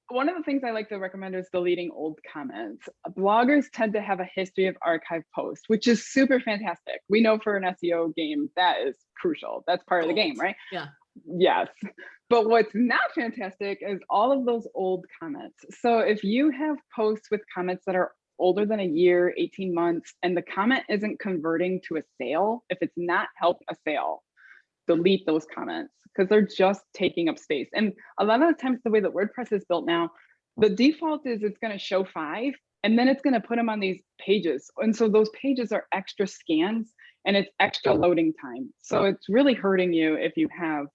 B: one of the things I like to recommend is deleting old comments. Bloggers tend to have a history of archived posts, which is super fantastic. We know for an SEO game, that is crucial. That's part of the game, right?
A: Yeah.
B: Yes. But what's not fantastic is all of those old comments. So if you have posts with comments that are older than a year, 18 months, and the comment isn't converting to a sale, if it's not helped a sale, delete those comments, because they're just taking up space. And a lot of the times, the way that WordPress is built now, the default is it's going to show 5, and then it's going to put them on these pages. And so those pages are extra scans and it's extra loading time. So it's really hurting you if you have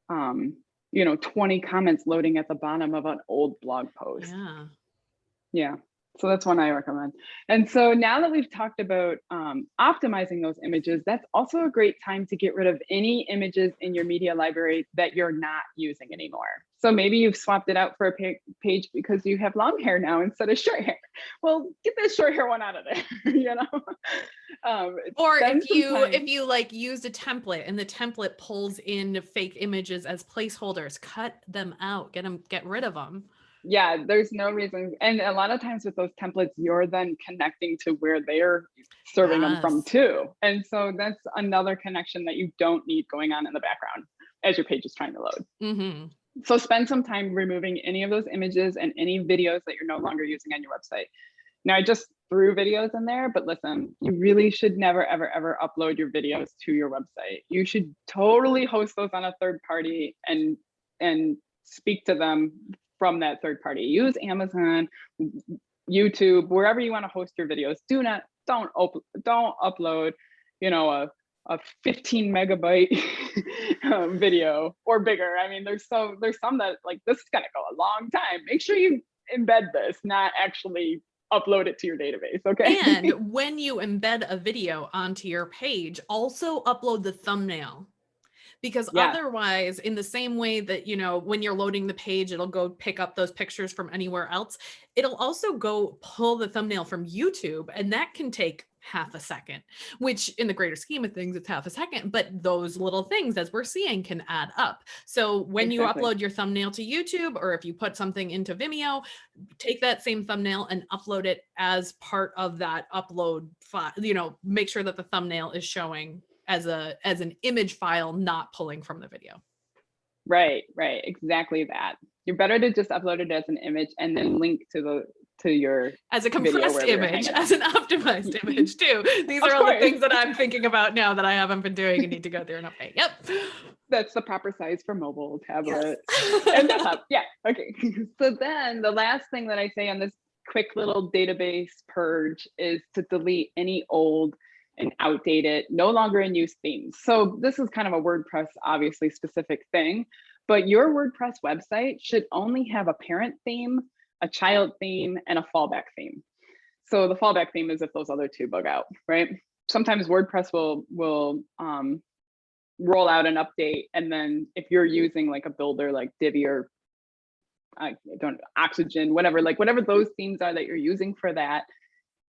B: 20 comments loading at the bottom of an old blog post. Yeah. So that's one I recommend. And so now that we've talked about optimizing those images, that's also a great time to get rid of any images in your media library that you're not using anymore. So maybe you've swapped it out for a page because you have long hair now instead of short hair. Well, get this short hair one out of there,
A: or if you like used a template and the template pulls in fake images as placeholders, cut them out, get rid of them.
B: Yeah, there's no reason. And a lot of times with those templates, you're then connecting to where they're serving them from too. And so that's another connection that you don't need going on in the background as your page is trying to load. So spend some time removing any of those images and any videos that you're no longer using on your website. Now, I just threw videos in there, but listen, you really should never, ever, ever upload your videos to your website. You should totally host those on a third party and speak to them from that third party. Use Amazon, YouTube, wherever you want to host your videos. Don't upload, a 15 megabyte video or bigger. I mean, there's some that like, this is gonna go a long time. Make sure you embed this, not actually upload it to your database. Okay.
A: And when you embed a video onto your page, also upload the thumbnail. Because
B: Yeah,
A: otherwise, in the same way that, when you're loading the page, it'll go pick up those pictures from anywhere else. It'll also go pull the thumbnail from YouTube, and that can take half a second, which in the greater scheme of things, it's half a second, but those little things, as we're seeing, can add up. So when you
B: exactly.
A: upload your thumbnail to YouTube, or if you put something into Vimeo, take that same thumbnail and upload it as part of that upload file. Make sure that the thumbnail is showing as an image file, not pulling from the video.
B: Right, exactly that. You're better to just upload it as an image and then link to your
A: as a compressed image, as an optimized image too. These are all the things that I'm thinking about now that I haven't been doing and need to go through and update. Yep.
B: That's the proper size for mobile, tablet,
A: yes.
B: and desktop. Yeah. Okay. So then the last thing that I say on this quick little database purge is to delete any old and outdated, no longer in use themes. So this is kind of a WordPress obviously specific thing, but your WordPress website should only have a parent theme, a child theme, and a fallback theme. So the fallback theme is if those other two bug out, right? Sometimes WordPress will roll out an update, and then if you're using like a builder like Divi or Oxygen, whatever those themes are that you're using for that,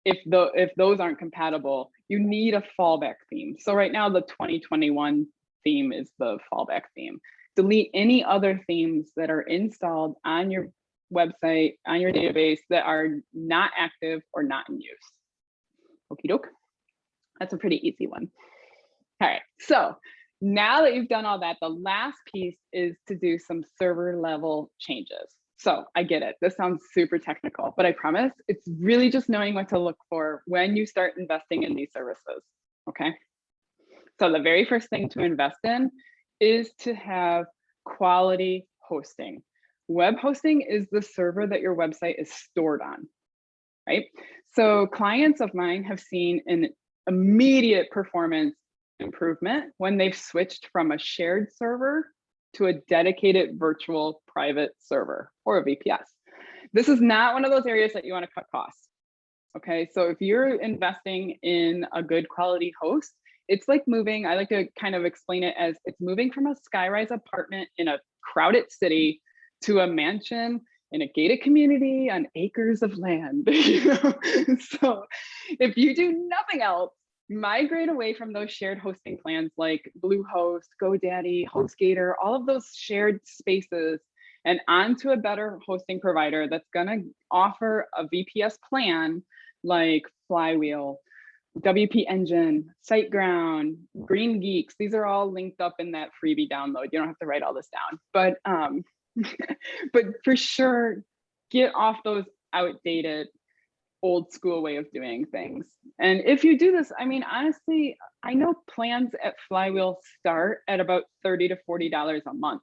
B: if those aren't compatible, you need a fallback theme. So right now the 2021 theme is the fallback theme. Delete any other themes that are installed on your website, on your database, that are not active or not in use. Okie doke. That's a pretty easy one. All right, so now that you've done all that, the last piece is to do some server level changes. So I get it. This sounds super technical, but I promise it's really just knowing what to look for when you start investing in these services. Okay. So the very first thing to invest in is to have quality hosting. Web hosting is the server that your website is stored on, right? So clients of mine have seen an immediate performance improvement when they've switched from a shared server to a dedicated virtual private server, or a VPS. This is not one of those areas that you want to cut costs. Okay, so if you're investing in a good quality host, it's like moving, I like to kind of explain it as it's moving from a skyrise apartment in a crowded city to a mansion in a gated community on acres of land. So if you do nothing else, migrate away from those shared hosting plans like Bluehost, GoDaddy, HostGator, all of those shared spaces, and onto a better hosting provider that's going to offer a VPS plan like Flywheel, WP Engine, SiteGround, Green Geeks. These are all linked up in that freebie download. You don't have to write all this down, but for sure, get off those outdated, old school way of doing things. And if you do this, I mean, honestly, I know plans at Flywheel start at about $30 to $40 a month.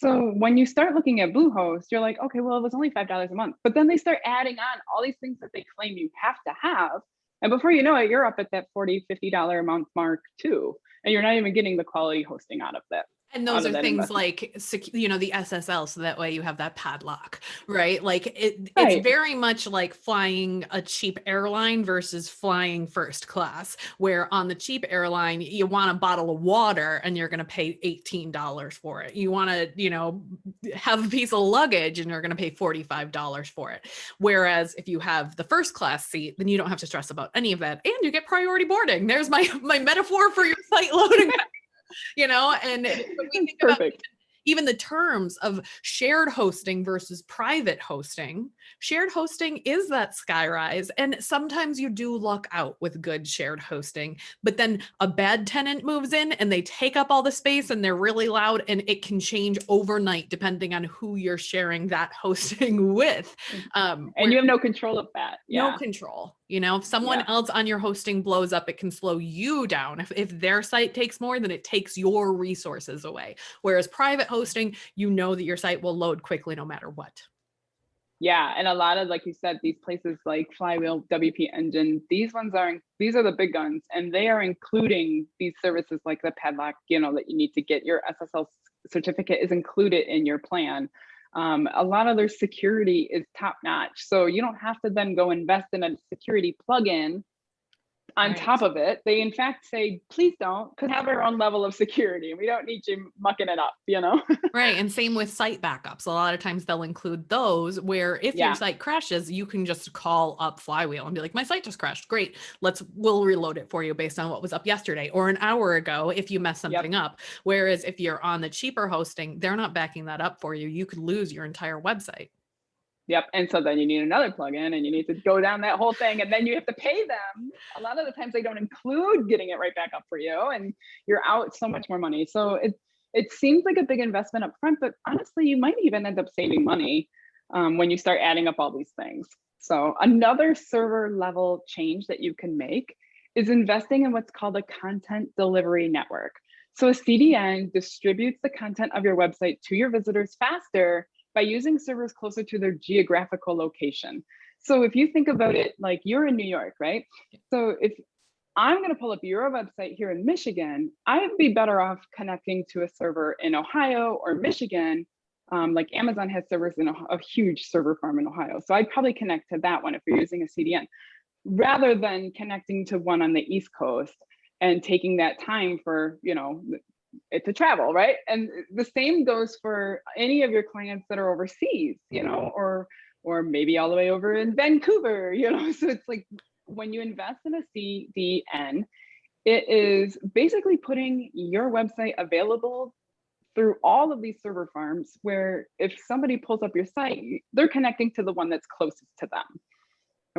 B: So when you start looking at Bluehost, you're like, okay, well, it was only $5 a month. But then they start adding on all these things that they claim you have to have. And before you know it, you're up at that $40, $50 a month mark too. And you're not even getting the quality hosting out of that.
A: And those are things like, the SSL, so that way you have that padlock, right? Like it's very much like flying a cheap airline versus flying first class, where on the cheap airline, you want a bottle of water and you're going to pay $18 for it. You want to, have a piece of luggage and you're going to pay $45 for it. Whereas if you have the first class seat, then you don't have to stress about any of that. And you get priority boarding. There's my metaphor for your site loading. And when we think about even the terms of shared hosting versus private hosting, shared hosting is that skyrise. And sometimes you do luck out with good shared hosting, but then a bad tenant moves in and they take up all the space and they're really loud, and it can change overnight depending on who you're sharing that hosting with.
B: And you have no control of that.
A: No control. If someone else on your hosting blows up, it can slow you down. If their site takes more, then it takes your resources away. Whereas private hosting, that your site will load quickly no matter what.
B: Yeah, and a lot of, like you said, these places like Flywheel, WP Engine, these are the big guns, and they are including these services like the padlock, that you need to get your SSL certificate is included in your plan. A lot of their security is top notch. So you don't have to then go invest in a security plugin on top of it. They in fact say, please don't, because have our own level of security. We don't need you mucking it up, you know?
A: Right. And same with site backups. A lot of times they'll include those where if your
B: Yeah.
A: site crashes, you can just call up Flywheel and be like, my site just crashed. Great. We'll reload it for you based on what was up yesterday or an hour ago if you mess something up. Whereas if you're on the cheaper hosting, they're not backing that up for you. You could lose your entire website.
B: Yep. And so then you need another plugin and you need to go down that whole thing and then you have to pay them. A lot of the times they don't include getting it right back up for you and you're out so much more money. So it seems like a big investment up front, but honestly, you might even end up saving money when you start adding up all these things. So another server level change that you can make is investing in what's called a content delivery network. So a CDN distributes the content of your website to your visitors faster by using servers closer to their geographical location. So if you think about it, like you're in New York, right? So if I'm gonna pull up your website here in Michigan, I'd be better off connecting to a server in Ohio or Michigan. Like Amazon has servers in a huge server farm in Ohio. So I'd probably connect to that one if you're using a CDN, rather than connecting to one on the East Coast and taking that time for, you know, it to travel, right? And the same goes for any of your clients that are overseas, you know, or maybe all the way over in Vancouver, you know. So it's like when you invest in a CDN, it is basically putting your website available through all of these server farms where if somebody pulls up your site, they're connecting to the one that's closest to them.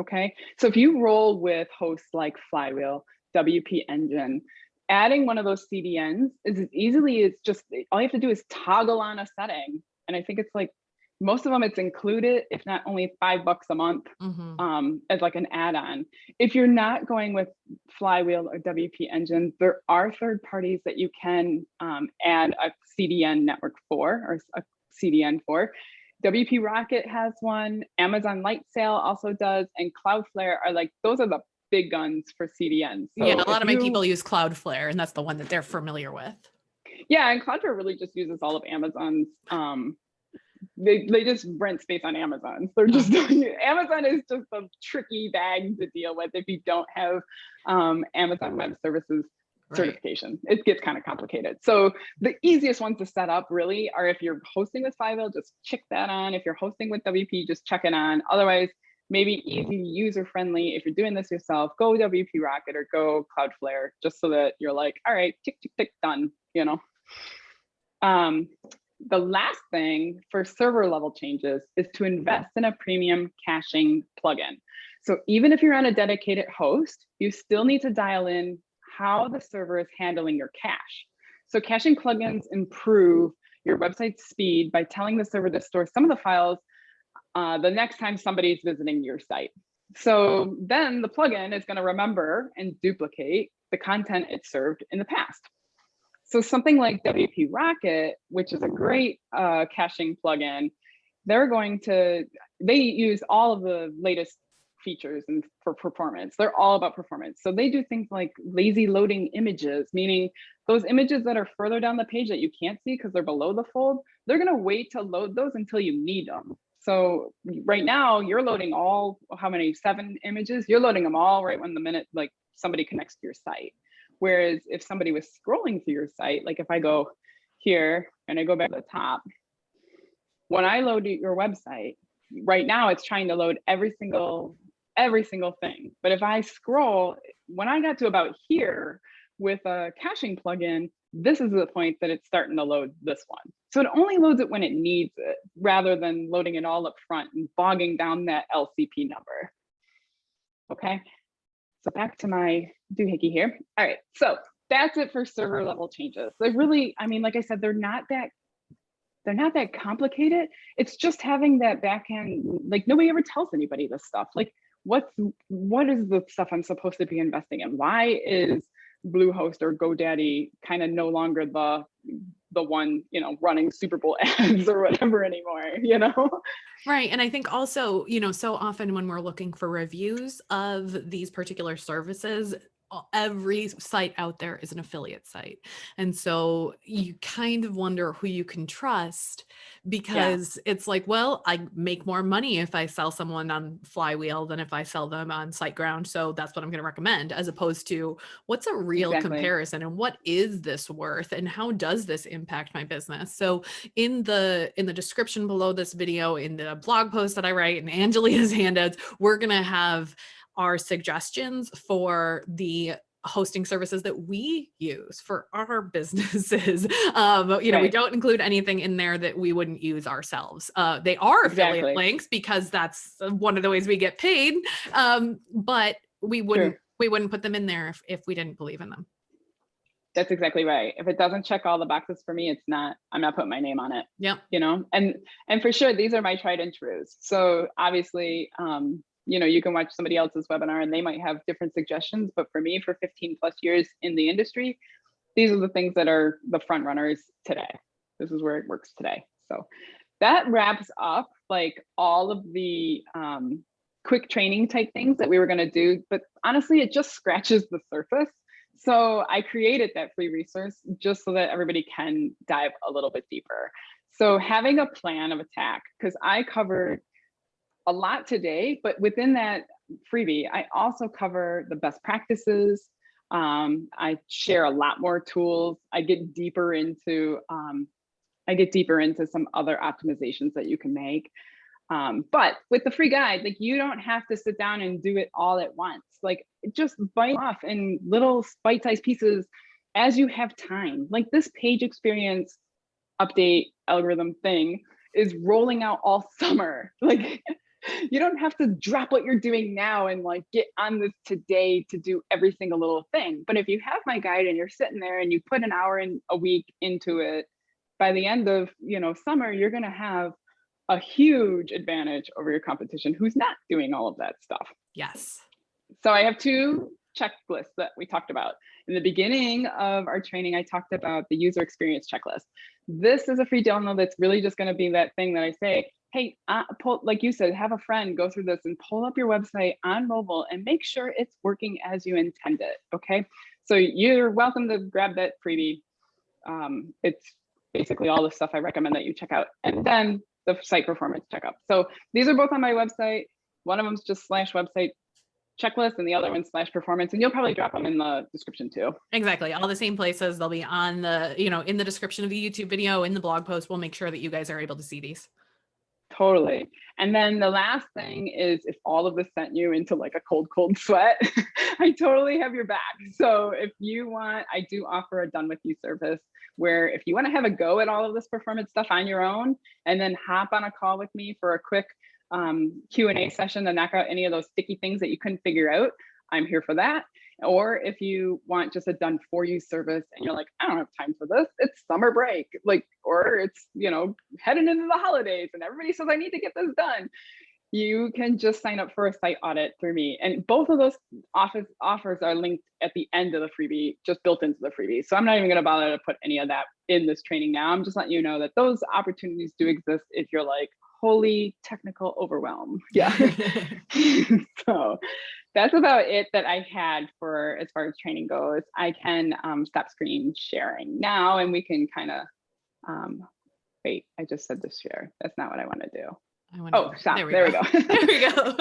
B: Okay, so if you roll with hosts like Flywheel, WP Engine, adding one of those CDNs is as easily as just, all you have to do is toggle on a setting. And I think it's like, most of them it's included, if not only $5 a month as like an add-on. If you're not going with Flywheel or WP Engine, there are third parties that you can add a CDN network for, or a CDN for. WP Rocket has one, Amazon Lightsail also does, and Cloudflare are like, those are the big guns for CDNs. So
A: yeah, a lot of my people use Cloudflare, and that's the one that they're familiar with.
B: Yeah, and Cloudflare really just uses all of Amazon's. They just rent space on Amazon. They're just Amazon is just a tricky bag to deal with if you don't have Amazon Web Services certification. It gets kind of complicated. So the easiest ones to set up really are if you're hosting with Flywheel, just check that on. If you're hosting with WP, just check it on. Otherwise, maybe easy, user friendly. If you're doing this yourself, go WP Rocket or go Cloudflare, just so that you're like, all right, tick, tick, tick, done, you know. The last thing for server level changes is to invest in a premium caching plugin. So even if you're on a dedicated host, you still need to dial in how the server is handling your cache. So caching plugins improve your website's speed by telling the server to store some of the files the next time somebody's visiting your site. So then the plugin is going to remember and duplicate the content it served in the past. So something like WP Rocket, which is a great caching plugin, they use all of the latest features and for performance. They're all about performance. So they do things like lazy loading images, meaning those images that are further down the page that you can't see because they're below the fold, they're going to wait to load those until you need them. So right now you're loading all, how many, 7 images? You're loading them all right when the minute like somebody connects to your site. Whereas if somebody was scrolling through your site, like if I go here and I go back to the top, when I load your website, right now it's trying to load every single thing. But if I scroll, when I got to about here with a caching plugin, this is the point that it's starting to load this one. So it only loads it when it needs it, rather than loading it all up front and bogging down that LCP number. Okay, so back to my doohickey here. All right, so that's it for server level changes. They really, I mean, like I said, they're not that complicated. It's just having that backend, like nobody ever tells anybody this stuff. Like what is the stuff I'm supposed to be investing in? Why is Bluehost or GoDaddy kind of no longer the one, you know, running Super Bowl ads or whatever anymore, you know?
A: Right. And I think also, you know, so often when we're looking for reviews of these particular services, every site out there is an affiliate site. And so you kind of wonder who you can trust, because it's like, well, I make more money if I sell someone on Flywheel than if I sell them on SiteGround. So that's what I'm going to recommend, as opposed to what's a real comparison and what is this worth and how does this impact my business? So in the description below this video, in the blog post that I write, and Angelita's handouts, we're going to have our suggestions for the hosting services that we use for our businesses. We don't include anything in there that we wouldn't use ourselves. They are affiliate links because that's one of the ways we get paid. But we wouldn't put them in there if we didn't believe in them.
B: That's exactly right. If it doesn't check all the boxes for me, I'm not putting my name on it.
A: Yeah.
B: And for sure, these are my tried and trues. So obviously, you can watch somebody else's webinar and they might have different suggestions, but for me, for 15 plus years in the industry, these are the things that are the front runners today. This is where it works today. So that wraps up like all of the quick training type things that we were going to do, but honestly, it just scratches the surface. So I created that free resource just so that everybody can dive a little bit deeper. So having a plan of attack, because I covered a lot today, but within that freebie, I also cover the best practices. I share a lot more tools. I get deeper into some other optimizations that you can make. But with the free guide, like you don't have to sit down and do it all at once. Like just bite off in little bite-sized pieces as you have time. Like this page experience update algorithm thing is rolling out all summer. Like you don't have to drop what you're doing now and like get on this today to do every single little thing. But if you have my guide and you're sitting there and you put an hour in a week into it, by the end of summer, you're going to have a huge advantage over your competition who's not doing all of that stuff.
A: Yes.
B: So I have two checklists that we talked about. In the beginning of our training, I talked about the user experience checklist. This is a free download that's really just going to be that thing that I say, hey, like you said, have a friend go through this and pull up your website on mobile and make sure it's working as you intend it. Okay. So you're welcome to grab that freebie. It's basically all the stuff I recommend that you check out. And then the site performance checkup. So these are both on my website. One of them is just /website checklist and the other one /performance, and you'll probably drop them in the description too.
A: Exactly. All the same places. They'll be on the, in the description of the YouTube video, in the blog post. We'll make sure that you guys are able to see these.
B: Totally. And then the last thing is, if all of this sent you into like a cold sweat, I totally have your back. So if you want, I do offer a done with you service where if you want to have a go at all of this performance stuff on your own and then hop on a call with me for a quick Q&A session to knock out any of those sticky things that you couldn't figure out, I'm here for that. Or if you want just a done for you service and you're like, I don't have time for this, it's summer break, or it's, heading into the holidays and everybody says I need to get this done, you can just sign up for a site audit through me. And both of those offers are linked at the end of the freebie, just built into the freebie. So I'm not even going to bother to put any of that in this training now. I'm just letting you know that those opportunities do exist if you're like, holy technical overwhelm. Yeah. So that's about it that I had for as far as training goes. I can stop screen sharing now and we can kind of, wait, I just said this share. That's not what I want to do. Stop. There we go.
A: There we go.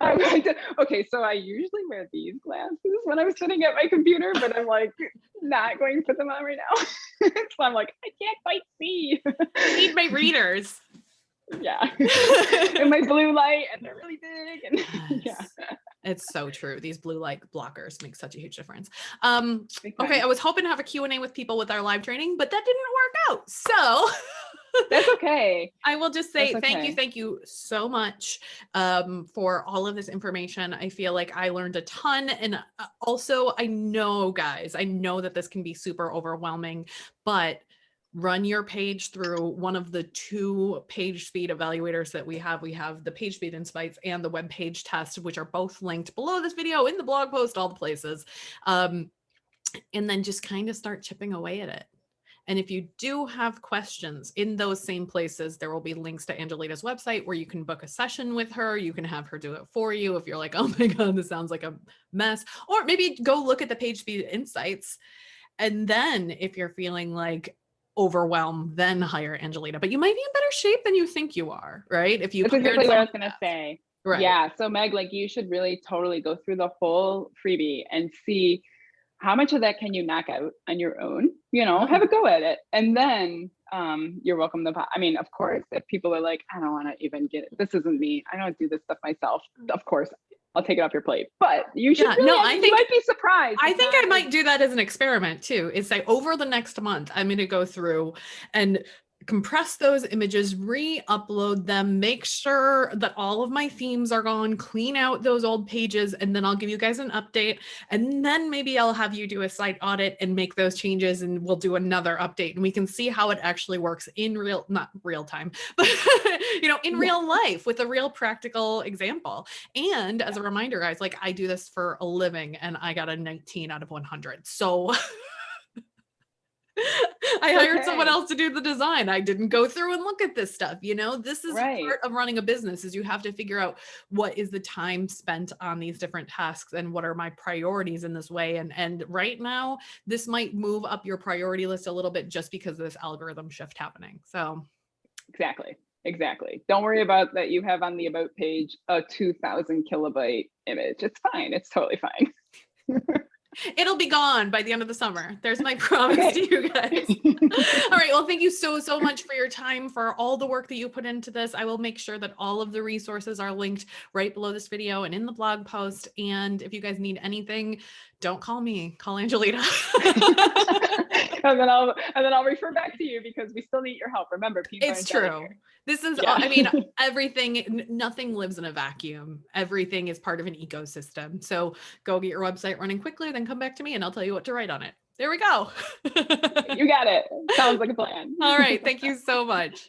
B: I'm going to, okay, so I usually wear these glasses when I'm sitting at my computer, but I'm like not going to put them on right now. So I'm like, I can't quite see.
A: I need my readers.
B: Yeah. And my blue light, and they're really big. And
A: yes. Yeah. It's so true. These blue light blockers make such a huge difference. Okay, I was hoping to have a Q&A with people with our live training, but that didn't work out. So
B: that's okay.
A: I will just say thank you so much for all of this information. I feel like I learned a ton. And also, I know that this can be super overwhelming, but run your page through one of the 2 page speed evaluators that we have. We have the page speed insights and the web page test, which are both linked below this video, in the blog post, all the places. And then just kind of start chipping away at it. And if you do have questions, in those same places, there will be links to Angelita's website where you can book a session with her. You can have her do it for you if you're like, oh my God, this sounds like a mess. Or maybe go look at the page speed insights. And then if you're feeling like overwhelmed, then hire Angelita. But you might be in better shape than you think you are, right? If you
B: That's exactly what I was gonna say.
A: Right.
B: Yeah. So Meg, like you should really totally go through the whole freebie and see how much of that can you knock out on your own, you know, have a go at it. And then you're welcome to, I mean, of course, if people are like, I don't want to even get it. This isn't me. I don't do this stuff myself. Of course, I'll take it off your plate, but you should really,
A: no,
B: I think you might be surprised.
A: I think I might do that as an experiment too, is say over the next month, I'm going to go through and compress those images, re-upload them, make sure that all of my themes are gone, clean out those old pages, and then I'll give you guys an update. And then maybe I'll have you do a site audit and make those changes, and we'll do another update, and we can see how it actually works in not real time, but you know, in real life with a real practical example. And as a reminder, guys, like I do this for a living and I got a 19 out of 100. So I hired someone else to do the design. I didn't go through and look at this stuff. You know, this is part of running a business, is you have to figure out what is the time spent on these different tasks and what are my priorities in this way. And right now, this might move up your priority list a little bit just because of this algorithm shift happening. So
B: Exactly. Don't worry about that. You have on the about page a 2,000 kilobyte image. It's fine. It's totally fine.
A: It'll be gone by the end of the summer. There's my promise to you guys. All right. Well, thank you so much for your time, for all the work that you put into this. I will make sure that all of the resources are linked right below this video and in the blog post. And if you guys need anything, don't call me, call Angelita.
B: and then I'll refer back to you because we still need your help. Remember, people
A: it's true. This is, I mean, everything, nothing lives in a vacuum. Everything is part of an ecosystem. So go get your website running quickly, then come back to me and I'll tell you what to write on it. There we go.
B: You got it. Sounds like a plan.
A: All right. Thank you so much.